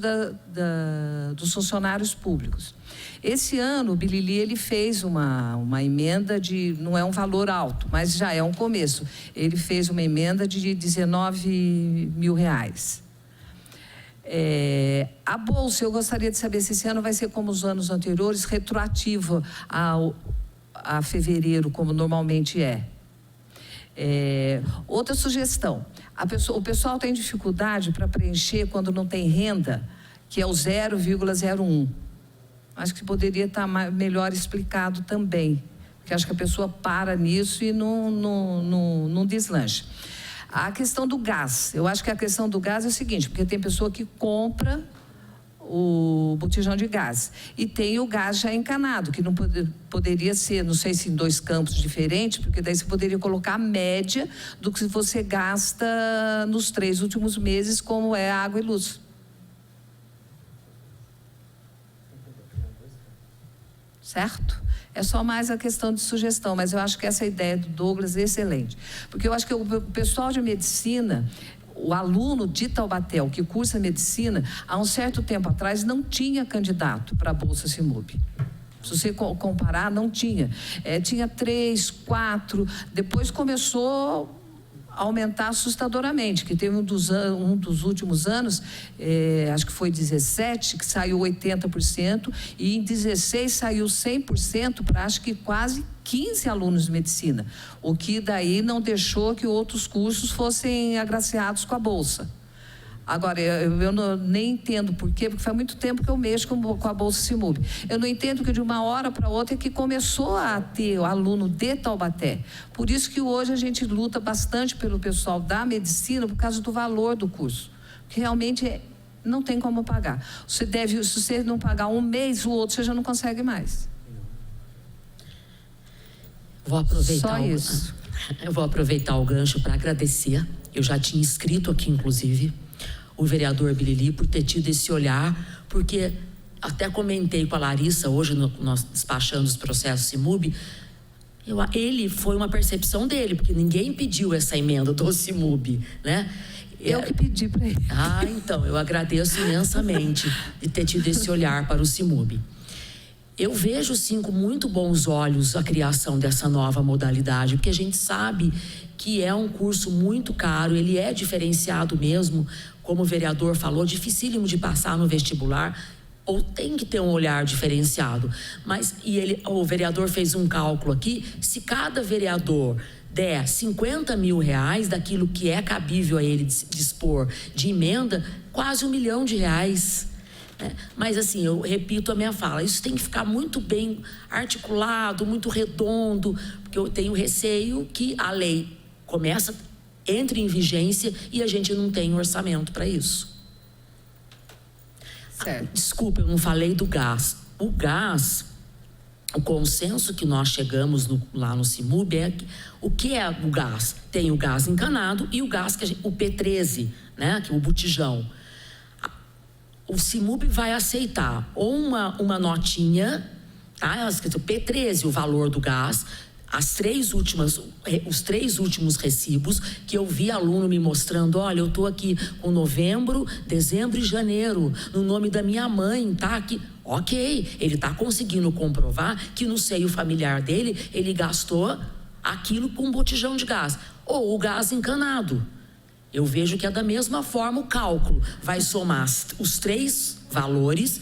dos funcionários públicos. Esse ano, o Bilili, ele fez uma emenda não é um valor alto, mas já é um começo. Ele fez uma emenda de R$19.000. A bolsa, eu gostaria de saber se esse ano vai ser como os anos anteriores, retroativa a fevereiro, como normalmente é. Outra sugestão, o pessoal tem dificuldade para preencher quando não tem renda, que é o 0,01. Acho que poderia estar melhor explicado também, porque acho que a pessoa para nisso e não deslancha. A questão do gás, eu acho que a questão do gás é o seguinte, porque tem pessoa que compra o botijão de gás e tem o gás já encanado, que não poderia ser, não sei se em 2 campos diferentes, porque daí você poderia colocar a média do que você gasta nos 3 últimos meses, como é água e luz. Certo? É só mais a questão de sugestão, mas eu acho que essa ideia do Douglas é excelente. Porque eu acho que o pessoal de medicina, o aluno de Taubaté, que cursa medicina, há um certo tempo atrás não tinha candidato para a Bolsa CIMUB. Se você comparar, não tinha. Tinha 3, 4, depois começou a aumentar assustadoramente, que teve um dos últimos anos, acho que foi 17, que saiu 80%, e em 16 saiu 100% para acho que quase 15 alunos de medicina, o que daí não deixou que outros cursos fossem agraciados com a Bolsa. Agora, eu nem entendo por quê, porque faz muito tempo que eu mexo com a Bolsa CIMUB. Eu não entendo que de uma hora para outra é que começou a ter o aluno de Taubaté. Por isso que hoje a gente luta bastante pelo pessoal da medicina por causa do valor do curso. Porque realmente não tem como pagar. Se você não pagar um mês, o outro você já não consegue mais. Só isso. Eu vou aproveitar o gancho para agradecer. Eu já tinha escrito aqui, inclusive, o vereador Bilili por ter tido esse olhar, porque até comentei com a Larissa hoje, nós despachando os processos CIMUB, ele foi uma percepção dele, porque ninguém pediu essa emenda do CIMUB, né? Eu que pedi para ele. Então, eu agradeço imensamente de ter tido esse olhar para o CIMUB. Eu vejo, sim, com muito bons olhos a criação dessa nova modalidade, porque a gente sabe que é um curso muito caro, ele é diferenciado mesmo, como o vereador falou, dificílimo de passar no vestibular, ou tem que ter um olhar diferenciado. Mas, o vereador fez um cálculo aqui, se cada vereador der 50 mil reais daquilo que é cabível a ele dispor de emenda, quase R$1 milhão. Mas assim, eu repito a minha fala, isso tem que ficar muito bem articulado, muito redondo, porque eu tenho receio que a lei entre em vigência e a gente não tem orçamento para isso. Certo. Desculpa, eu não falei do gás. O gás, o consenso que nós chegamos lá no CIMUB é que, o que é o gás? Tem o gás encanado e o gás, o P13, né, que é o botijão. O CIMUB vai aceitar ou uma notinha, tá? Escrito P13, o valor do gás, os 3 últimos recibos, que eu vi aluno me mostrando, olha, eu estou aqui com novembro, dezembro e janeiro, no nome da minha mãe, tá aqui. Ok, ele está conseguindo comprovar que no seio familiar dele, ele gastou aquilo com botijão de gás, ou o gás encanado. Eu vejo que é da mesma forma o cálculo, vai somar os 3 valores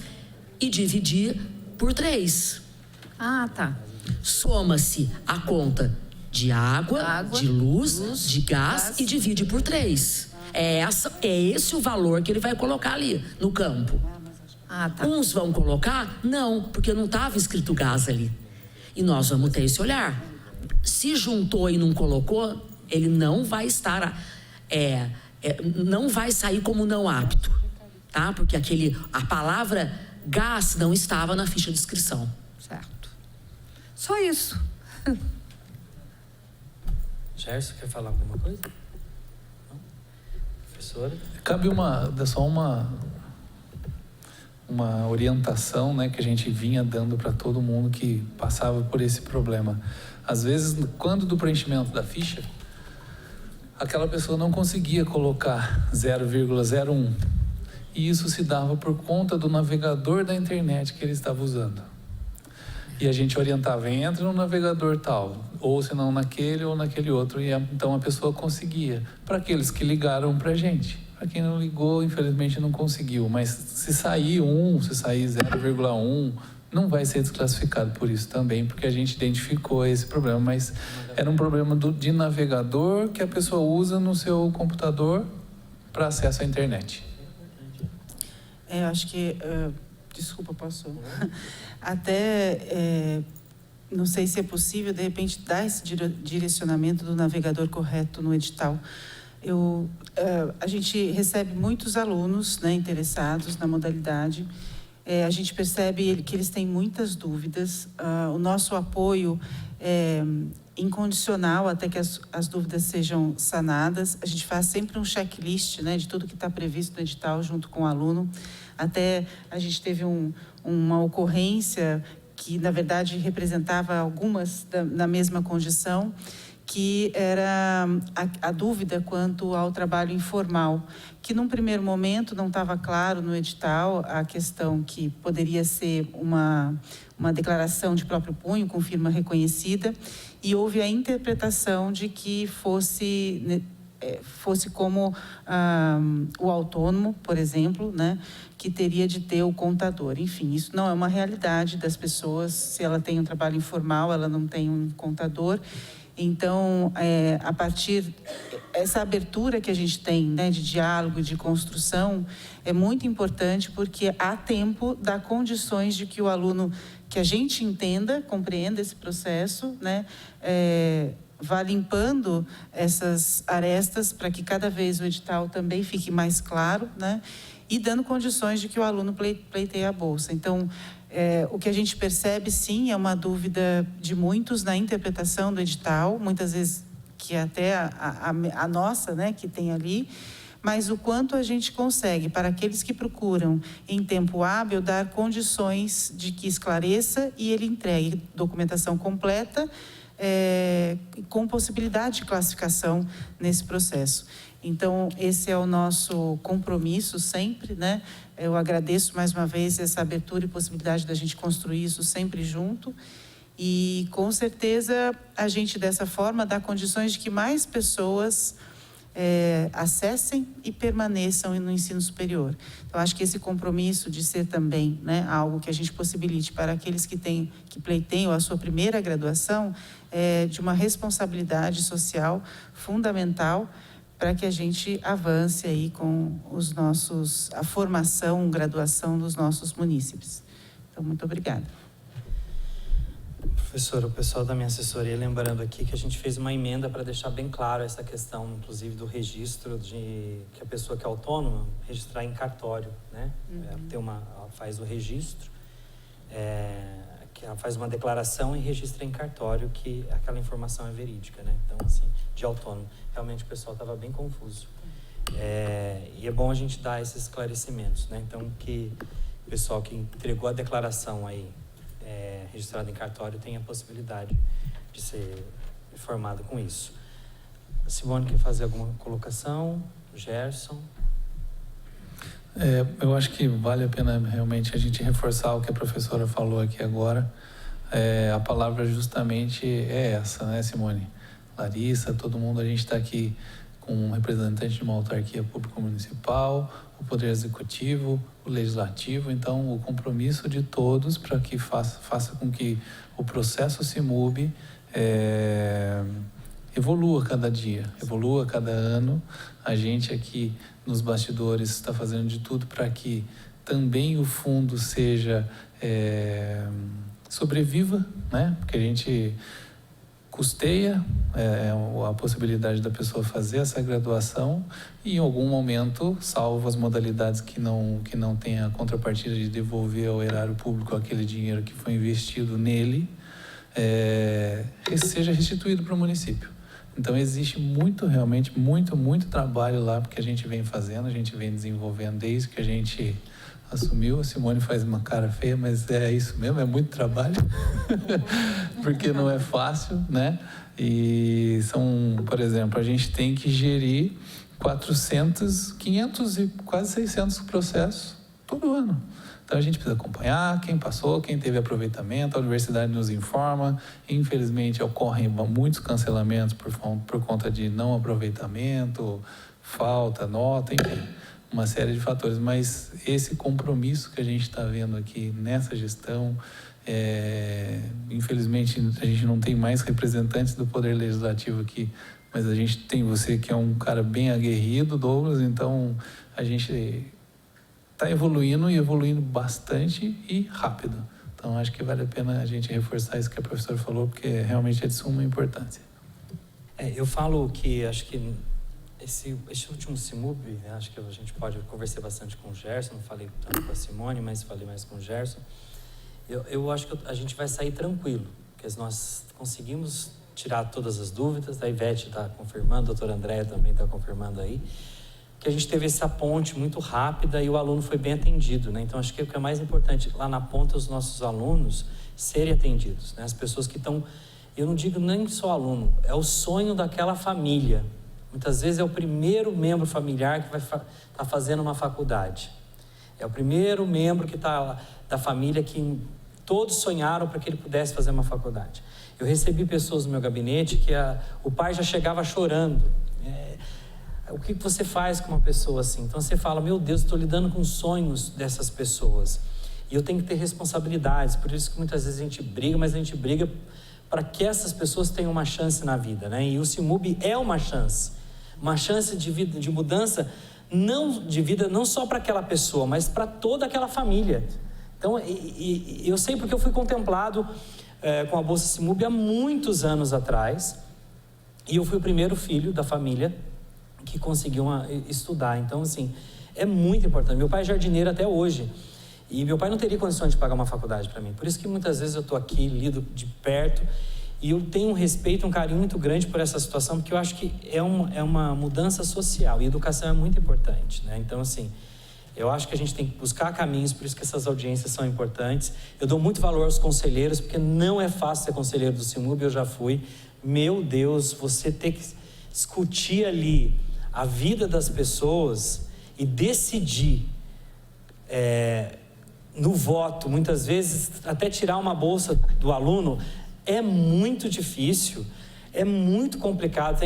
e dividir por 3. Tá. Soma-se a conta de água, de luz, de gás e divide por 3. É esse o valor que ele vai colocar ali no campo. Tá. Uns vão colocar? Não, porque não estava escrito gás ali. E nós vamos ter esse olhar. Se juntou e não colocou, ele não vai estar... não vai sair como não apto, tá? Porque a palavra gás não estava na ficha de inscrição. Certo. Só isso. Gerson, quer falar alguma coisa? Não? Professora? Cabe só uma orientação, né, que a gente vinha dando para todo mundo que passava por esse problema. Às vezes, quando do preenchimento da ficha, aquela pessoa não conseguia colocar 0,01. E isso se dava por conta do navegador da internet que ele estava usando. E a gente orientava, entra no navegador tal, ou se não naquele ou naquele outro. E então a pessoa conseguia. Para aqueles que ligaram para a gente. Para quem não ligou, infelizmente não conseguiu. Mas se sair 1, se sair 0,1, não vai ser desclassificado por isso também, porque a gente identificou esse problema. Mas era um problema de navegador que a pessoa usa no seu computador para acesso à internet. Eu acho que... Desculpa, passou. Até, não sei se é possível, de repente, dar esse direcionamento do navegador correto no edital. A gente recebe muitos alunos, né, interessados na modalidade. A gente percebe que eles têm muitas dúvidas. O nosso apoio é incondicional até que as dúvidas sejam sanadas. A gente faz sempre um checklist, né, de tudo que está previsto no edital junto com o aluno. Até a gente teve uma ocorrência que na verdade representava algumas na mesma condição, que era a dúvida quanto ao trabalho informal, que num primeiro momento não estava claro no edital a questão que poderia ser uma declaração de próprio punho com firma reconhecida, e houve a interpretação de que fosse como o autônomo, por exemplo, né, que teria de ter o contador. Enfim, isso não é uma realidade das pessoas. Se ela tem um trabalho informal, ela não tem um contador. Então, a partir essa abertura que a gente tem, né, de diálogo, de construção, é muito importante, porque há tempo, dá condições de que o aluno, que a gente entenda, compreenda esse processo, né, vá limpando essas arestas para que cada vez o edital também fique mais claro, né, e dando condições de que o aluno pleiteie a bolsa. Então, o que a gente percebe, sim, é uma dúvida de muitos na interpretação do edital, muitas vezes que até a nossa, né, que tem ali, mas o quanto a gente consegue, para aqueles que procuram em tempo hábil, dar condições de que esclareça e ele entregue documentação completa, com possibilidade de classificação nesse processo. Então, esse é o nosso compromisso sempre, né? Eu agradeço mais uma vez essa abertura e possibilidade da gente construir isso sempre junto. E, com certeza, a gente, dessa forma, dá condições de que mais pessoas acessem e permaneçam no ensino superior. Então, acho que esse compromisso de ser também, né, algo que a gente possibilite para aqueles que pleiteiam a sua primeira graduação, de uma responsabilidade social fundamental para que a gente avance aí com a formação, graduação dos nossos munícipes. Então, muito obrigada. Professora, o pessoal da minha assessoria, lembrando aqui que a gente fez uma emenda para deixar bem claro essa questão, inclusive, do registro que a pessoa que é autônoma registrar em cartório, né? Ela faz o registro, que ela faz uma declaração e registra em cartório que aquela informação é verídica, né? Então, assim, de autônomo. Realmente o pessoal estava bem confuso. E é bom a gente dar esses esclarecimentos, né? Então, que o pessoal que entregou a declaração aí, registrado em cartório, tem a possibilidade de ser informado com isso. A Simone quer fazer alguma colocação? O Gerson? Eu acho que vale a pena realmente a gente reforçar o que a professora falou aqui agora. A palavra justamente é essa, né, Simone? Larissa, todo mundo, a gente está aqui com um representante de uma autarquia pública municipal, o Poder Executivo, o Legislativo. Então, o compromisso de todos para que faça com que o processo SIMUB evolua cada dia, evolua cada ano. A gente aqui nos bastidores está fazendo de tudo para que também o fundo sobreviva, né? Porque a gente custeia a possibilidade da pessoa fazer essa graduação e, em algum momento, salvo as modalidades que não tem a contrapartida de devolver ao erário público aquele dinheiro que foi investido nele, seja restituído para o município. Então, existe realmente muito trabalho lá, porque a gente vem fazendo, a gente vem desenvolvendo desde que a gente assumiu. A Simone faz uma cara feia, mas é isso mesmo, é muito trabalho, porque não é fácil, né? E por exemplo, a gente tem que gerir 400, 500 e quase 600 processos todo ano. Então, a gente precisa acompanhar quem passou, quem teve aproveitamento, a universidade nos informa. Infelizmente, ocorrem muitos cancelamentos por conta de não aproveitamento, falta, nota, enfim, uma série de fatores. Mas esse compromisso que a gente está vendo aqui nessa gestão, infelizmente, a gente não tem mais representantes do Poder Legislativo aqui, mas a gente tem você, que é um cara bem aguerrido, Douglas, então a gente está evoluindo e evoluindo bastante e rápido. Então, acho que vale a pena a gente reforçar isso que a professora falou, porque realmente é de suma importância. Eu falo que acho que esse último SIMUB, acho que a gente pode conversar bastante com o Gerson, não falei tanto com a Simone, mas falei mais com o Gerson. Eu acho que a gente vai sair tranquilo, porque nós conseguimos tirar todas as dúvidas, a Ivete está confirmando, a doutora Andréia também está confirmando aí. que a gente teve essa ponte muito rápida e o aluno foi bem atendido, né? Então, acho que o que é mais importante lá na ponta, os nossos alunos serem atendidos, né? As pessoas que estão, eu não digo nem só aluno, é o sonho daquela família. Muitas vezes é o primeiro membro familiar que vai estar fazendo uma faculdade. É o primeiro membro que está da família que todos sonharam para que ele pudesse fazer uma faculdade. Eu recebi pessoas no meu gabinete que o pai já chegava chorando. O que você faz com uma pessoa assim? Então você fala, meu Deus, estou lidando com os sonhos dessas pessoas. E eu tenho que ter responsabilidades. Por isso que muitas vezes a gente briga, mas a gente briga para que essas pessoas tenham uma chance na vida, né? E o CIMUB é uma chance de vida, de mudança, não de vida, não só para aquela pessoa, mas para toda aquela família. Então, eu sei porque eu fui contemplado com a Bolsa CIMUB há muitos anos atrás, e eu fui o primeiro filho da família que conseguiu estudar. Então, assim, é muito importante. Meu pai é jardineiro até hoje, e meu pai não teria condições de pagar uma faculdade para mim. Por isso que muitas vezes eu estou aqui, lido de perto, e eu tenho um respeito, um carinho muito grande por essa situação, porque eu acho que é uma mudança social, e educação é muito importante, né? Então, assim, eu acho que a gente tem que buscar caminhos, por isso que essas audiências são importantes. Eu dou muito valor aos conselheiros, porque não é fácil ser conselheiro do CIMUB, eu já fui. Meu Deus, você ter que discutir ali a vida das pessoas e decidir no voto, muitas vezes até tirar uma bolsa do aluno, é muito difícil, é muito complicado.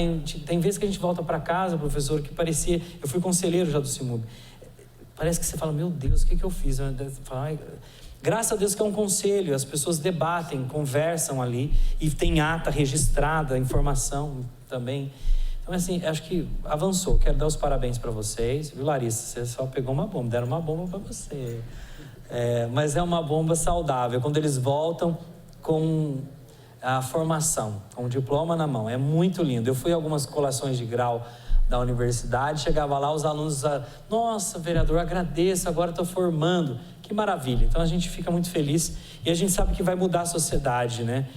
Tem vezes que a gente volta para casa, professor, que parecia... Eu fui conselheiro já do CIMUB. Parece que você fala, meu Deus, o que eu fiz? Graças a Deus que é um conselho, as pessoas debatem, conversam ali, e tem ata registrada, informação também. Então, assim, acho que avançou. Quero dar os parabéns para vocês. Viu, Larissa? Você só pegou uma bomba, deram uma bomba para você. Mas é uma bomba saudável, quando eles voltam com a formação, com o diploma na mão. É muito lindo. Eu fui a algumas colações de grau da universidade, chegava lá, os alunos, nossa, vereador, agradeço, agora estou formando. Que maravilha. Então, a gente fica muito feliz e a gente sabe que vai mudar a sociedade, né?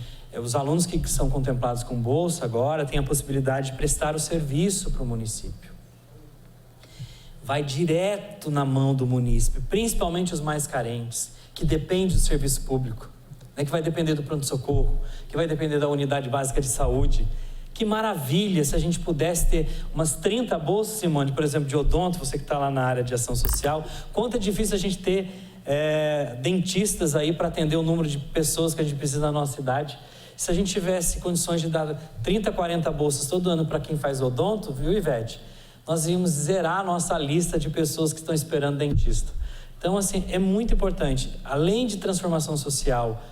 Os alunos que são contemplados com bolsa agora têm a possibilidade de prestar o serviço para o município. Vai direto na mão do munícipe, principalmente os mais carentes, que dependem do serviço público, né? Que vai depender do pronto-socorro, que vai depender da unidade básica de saúde. Que maravilha se a gente pudesse ter umas 30 bolsas, Simone, por exemplo, de odonto, você que está lá na área de ação social. Quanto é difícil a gente ter dentistas aí para atender o número de pessoas que a gente precisa na nossa cidade. Se a gente tivesse condições de dar 30, 40 bolsas todo ano para quem faz odonto, viu, Ivete? Nós íamos zerar a nossa lista de pessoas que estão esperando dentista. Então, assim, é muito importante. Além de transformação social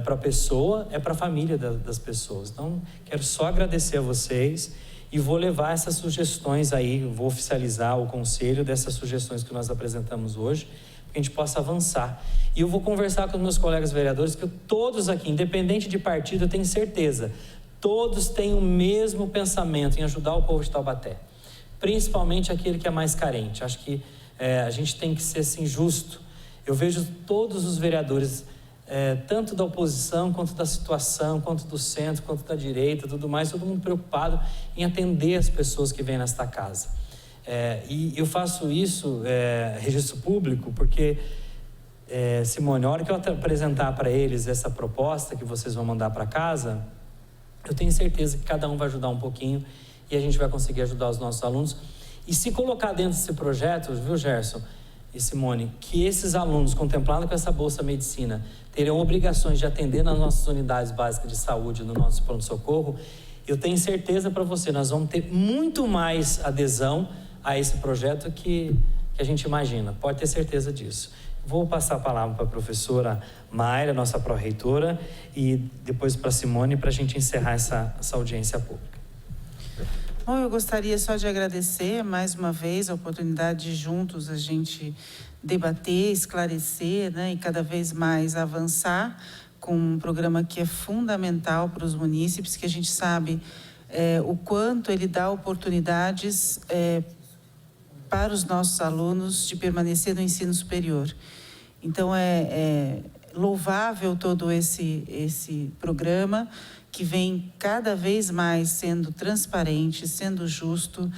para a pessoa, é para a família das pessoas. Então, quero só agradecer a vocês e vou levar essas sugestões aí, vou oficializar o conselho dessas sugestões que nós apresentamos hoje, para que a gente possa avançar. E eu vou conversar com os meus colegas vereadores, que todos aqui, independente de partido, eu tenho certeza, todos têm o mesmo pensamento em ajudar o povo de Taubaté, principalmente aquele que é mais carente. Acho que a gente tem que ser assim, justo. Eu vejo todos os vereadores, tanto da oposição, quanto da situação, quanto do centro, quanto da direita, tudo mais, todo mundo preocupado em atender as pessoas que vêm nesta casa. E eu faço isso, registro público, porque... Simone, a hora que eu apresentar para eles essa proposta que vocês vão mandar para casa, eu tenho certeza que cada um vai ajudar um pouquinho e a gente vai conseguir ajudar os nossos alunos. E se colocar dentro desse projeto, viu, Gerson e Simone, que esses alunos contemplados com essa Bolsa Medicina terão obrigações de atender nas nossas unidades básicas de saúde, no nosso pronto-socorro, eu tenho certeza para você, nós vamos ter muito mais adesão a esse projeto que a gente imagina, pode ter certeza disso. Vou passar a palavra para a professora Mayra, nossa pró-reitora, e depois para a Simone, para a gente encerrar essa audiência pública. Bom, eu gostaria só de agradecer mais uma vez a oportunidade de juntos a gente debater, esclarecer, né, e cada vez mais avançar com um programa que é fundamental para os munícipes, que a gente sabe o quanto ele dá oportunidades para os nossos alunos de permanecer no ensino superior. Então, é louvável todo esse programa, que vem cada vez mais sendo transparente, sendo justo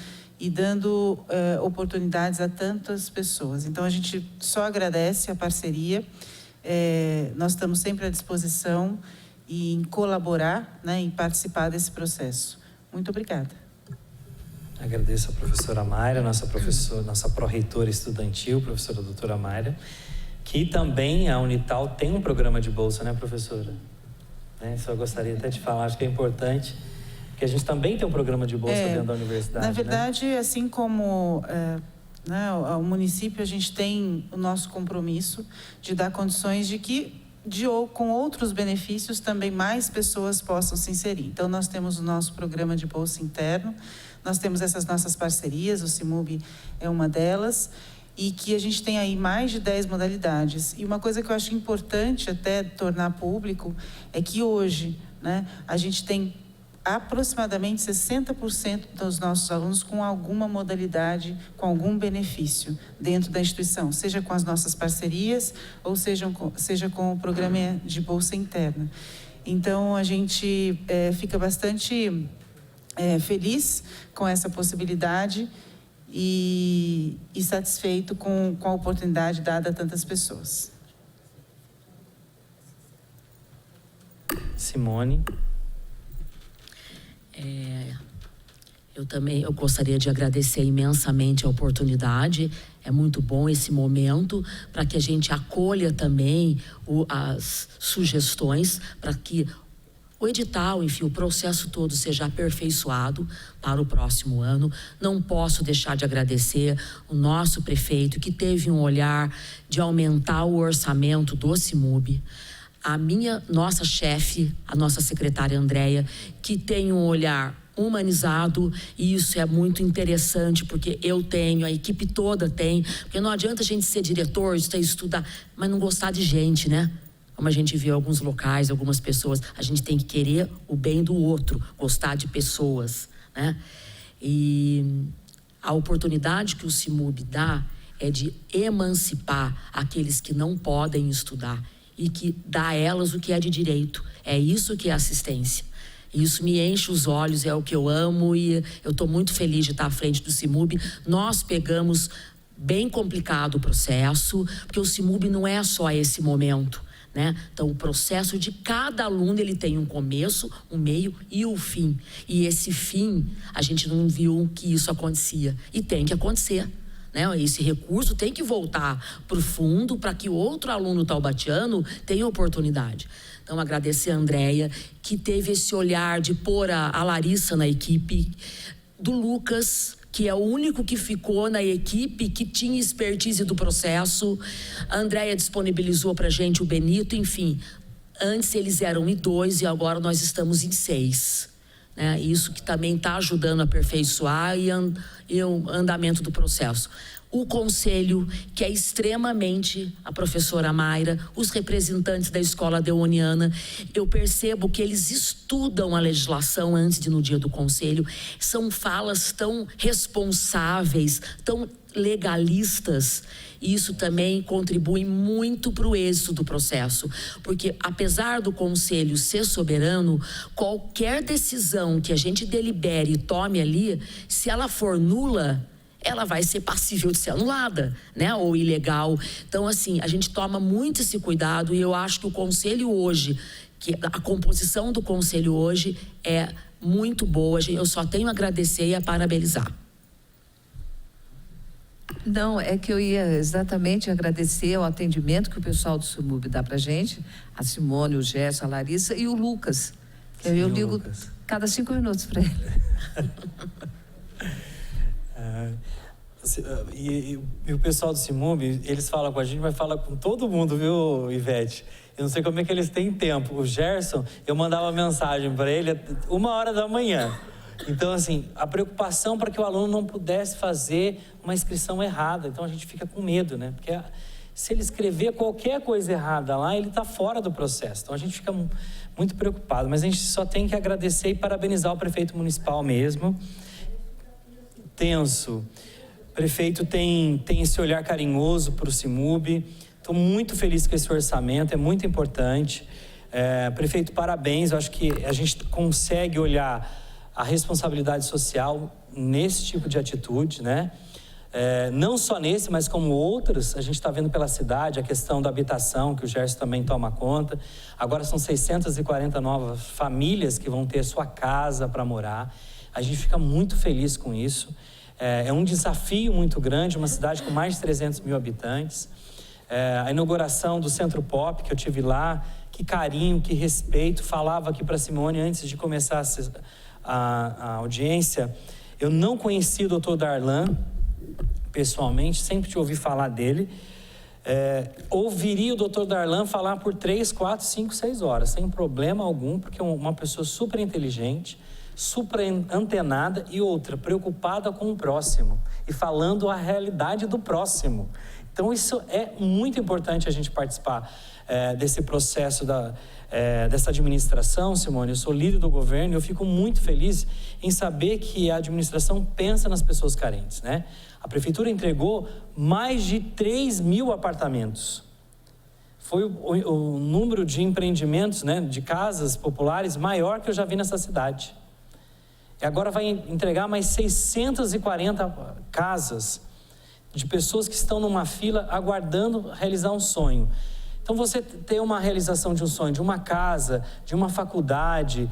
e dando oportunidades a tantas pessoas. Então, a gente só agradece a parceria, nós estamos sempre à disposição em colaborar, né, em participar desse processo. Muito obrigada. Agradeço a professora Mayra, nossa pró-reitora estudantil, professora doutora Mayra, que também a Unital tem um programa de bolsa, né, professora? Só gostaria até de falar, acho que é importante, que a gente também tem um programa de bolsa dentro da universidade. Na verdade, né? Assim como o município, a gente tem o nosso compromisso de dar condições de que, com outros benefícios, também mais pessoas possam se inserir. Então, nós temos o nosso programa de bolsa interno, nós temos essas nossas parcerias, o CIMUB é uma delas, e que a gente tem aí mais de 10 modalidades. E uma coisa que eu acho importante até tornar público é que hoje, né, a gente tem aproximadamente 60% dos nossos alunos com alguma modalidade, com algum benefício dentro da instituição, seja com as nossas parcerias ou seja com o programa de bolsa interna. Então, a gente fica bastante feliz com essa possibilidade e satisfeito com a oportunidade dada a tantas pessoas. Simone. Eu gostaria de agradecer imensamente a oportunidade. É muito bom esse momento para que a gente acolha também as sugestões para que o edital, enfim, o processo todo seja aperfeiçoado para o próximo ano. Não posso deixar de agradecer o nosso prefeito, que teve um olhar de aumentar o orçamento do CIMUB. Nossa chefe, a nossa secretária Andréia, que tem um olhar humanizado, e isso é muito interessante, porque eu tenho, a equipe toda tem, porque não adianta a gente ser diretor, estudar, mas não gostar de gente, né? Como a gente vê em alguns locais, algumas pessoas, a gente tem que querer o bem do outro, gostar de pessoas, né? E a oportunidade que o CIMUB dá é de emancipar aqueles que não podem estudar e que dá a elas o que é de direito. É isso que é assistência. Isso me enche os olhos, é o que eu amo, e eu estou muito feliz de estar à frente do CIMUB. Nós pegamos bem complicado o processo, porque o CIMUB não é só esse momento, né? Então, o processo de cada aluno, ele tem um começo, um meio e o fim. E esse fim, a gente não viu que isso acontecia. E tem que acontecer, né? Esse recurso tem que voltar para o fundo para que outro aluno taubatiano tenha oportunidade. Então, agradecer a Andréia, que teve esse olhar de pôr a Larissa na equipe, do Lucas, que é o único que ficou na equipe, que tinha expertise do processo. A Andréia disponibilizou para a gente o Benito, enfim. Antes eles eram em 2 e agora nós estamos em 6. Né? Isso que também está ajudando a aperfeiçoar e o andamento do processo. O conselho, que é extremamente a professora Mayra, os representantes da Escola Deoniana, eu percebo que eles estudam a legislação antes de no dia do conselho. São falas tão responsáveis, tão legalistas, e isso também contribui muito para o êxito do processo, porque apesar do conselho ser soberano, qualquer decisão que a gente delibere e tome ali, se ela for nula, ela vai ser passível de ser anulada, né? Ou ilegal. Então, assim, a gente toma muito esse cuidado, e eu acho que o conselho hoje, que a composição do conselho hoje é muito boa. Eu só tenho a agradecer e a parabenizar. Não, é que eu ia exatamente agradecer o atendimento que o pessoal do CIMUB dá pra gente, a Simone, o Gerson, a Larissa e o Lucas. Sim, eu ligo Lucas. cada 5 minutos para ele. E o pessoal do CIMUB, eles falam com a gente, mas fala com todo mundo, viu, Ivete? Eu não sei como é que eles têm tempo. O Gerson, eu mandava mensagem para ele 1h da manhã. Então, assim, a preocupação para que o aluno não pudesse fazer uma inscrição errada. Então, a gente fica com medo, né? Porque se ele escrever qualquer coisa errada lá, ele está fora do processo. Então, a gente fica muito preocupado. Mas a gente só tem que agradecer e parabenizar o prefeito municipal mesmo. Tenso. O prefeito tem esse olhar carinhoso para o CIMUB. Estou muito feliz com esse orçamento, é muito importante. Prefeito, parabéns. Eu acho que a gente consegue olhar a responsabilidade social nesse tipo de atitude, né? Não só nesse, mas como outros, a gente está vendo pela cidade a questão da habitação, que o Gerson também toma conta. Agora são 640 novas famílias que vão ter sua casa para morar. A gente fica muito feliz com isso. É um desafio muito grande, uma cidade com mais de 300 mil habitantes. A inauguração do Centro Pop, que eu tive lá, que carinho, que respeito. Falava aqui para a Simone antes de começar a audiência. Eu não conheci o doutor Darlan pessoalmente, sempre te ouvi falar dele. Ouviria o doutor Darlan falar por 3, 4, 5, 6 horas, sem problema algum, porque é uma pessoa super inteligente, super antenada e outra, preocupada com o próximo e falando a realidade do próximo. Então isso é muito importante a gente participar desse processo dessa administração, Simone. Eu sou líder do governo e eu fico muito feliz em saber que a administração pensa nas pessoas carentes, né? A prefeitura entregou mais de 3 mil apartamentos. Foi o número de empreendimentos, né, de casas populares maior que eu já vi nessa cidade. E agora vai entregar mais 640 casas de pessoas que estão numa fila aguardando realizar um sonho. Então, você ter uma realização de um sonho, de uma casa, de uma faculdade,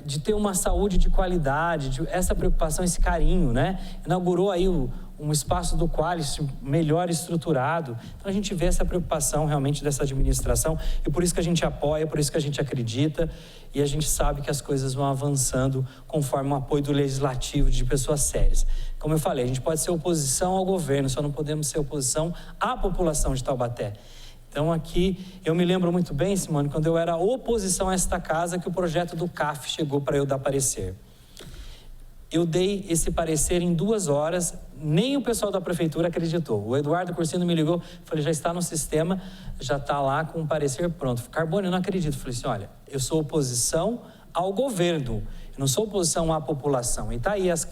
de ter uma saúde de qualidade, essa preocupação, esse carinho, né? Inaugurou aí um espaço do Qualis melhor estruturado. Então, a gente vê essa preocupação realmente dessa administração e por isso que a gente apoia, por isso que a gente acredita e a gente sabe que as coisas vão avançando conforme o apoio do legislativo de pessoas sérias. Como eu falei, a gente pode ser oposição ao governo, só não podemos ser oposição à população de Taubaté. Então aqui, eu me lembro muito bem, Simone, quando eu era oposição a esta casa, que o projeto do CAF chegou para eu dar parecer. Eu dei esse parecer em 2 horas, nem o pessoal da prefeitura acreditou. O Eduardo Cursino me ligou, falei, já está no sistema, já está lá com o parecer pronto. Carbone, eu não acredito. Falei assim, olha, eu sou oposição ao governo, eu não sou oposição à população. E está aí as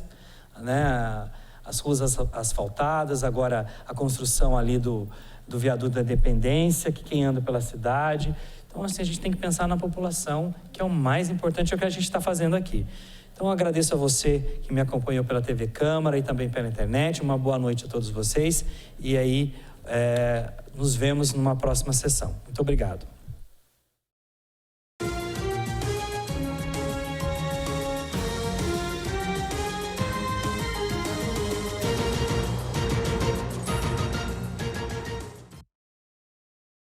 ruas asfaltadas, agora a construção ali do viaduto da Independência, que quem anda pela cidade. Então, assim, a gente tem que pensar na população, que é o mais importante, é o que a gente está fazendo aqui. Então, eu agradeço a você que me acompanhou pela TV Câmara e também pela internet. Uma boa noite a todos vocês. E aí, nos vemos numa próxima sessão. Muito obrigado.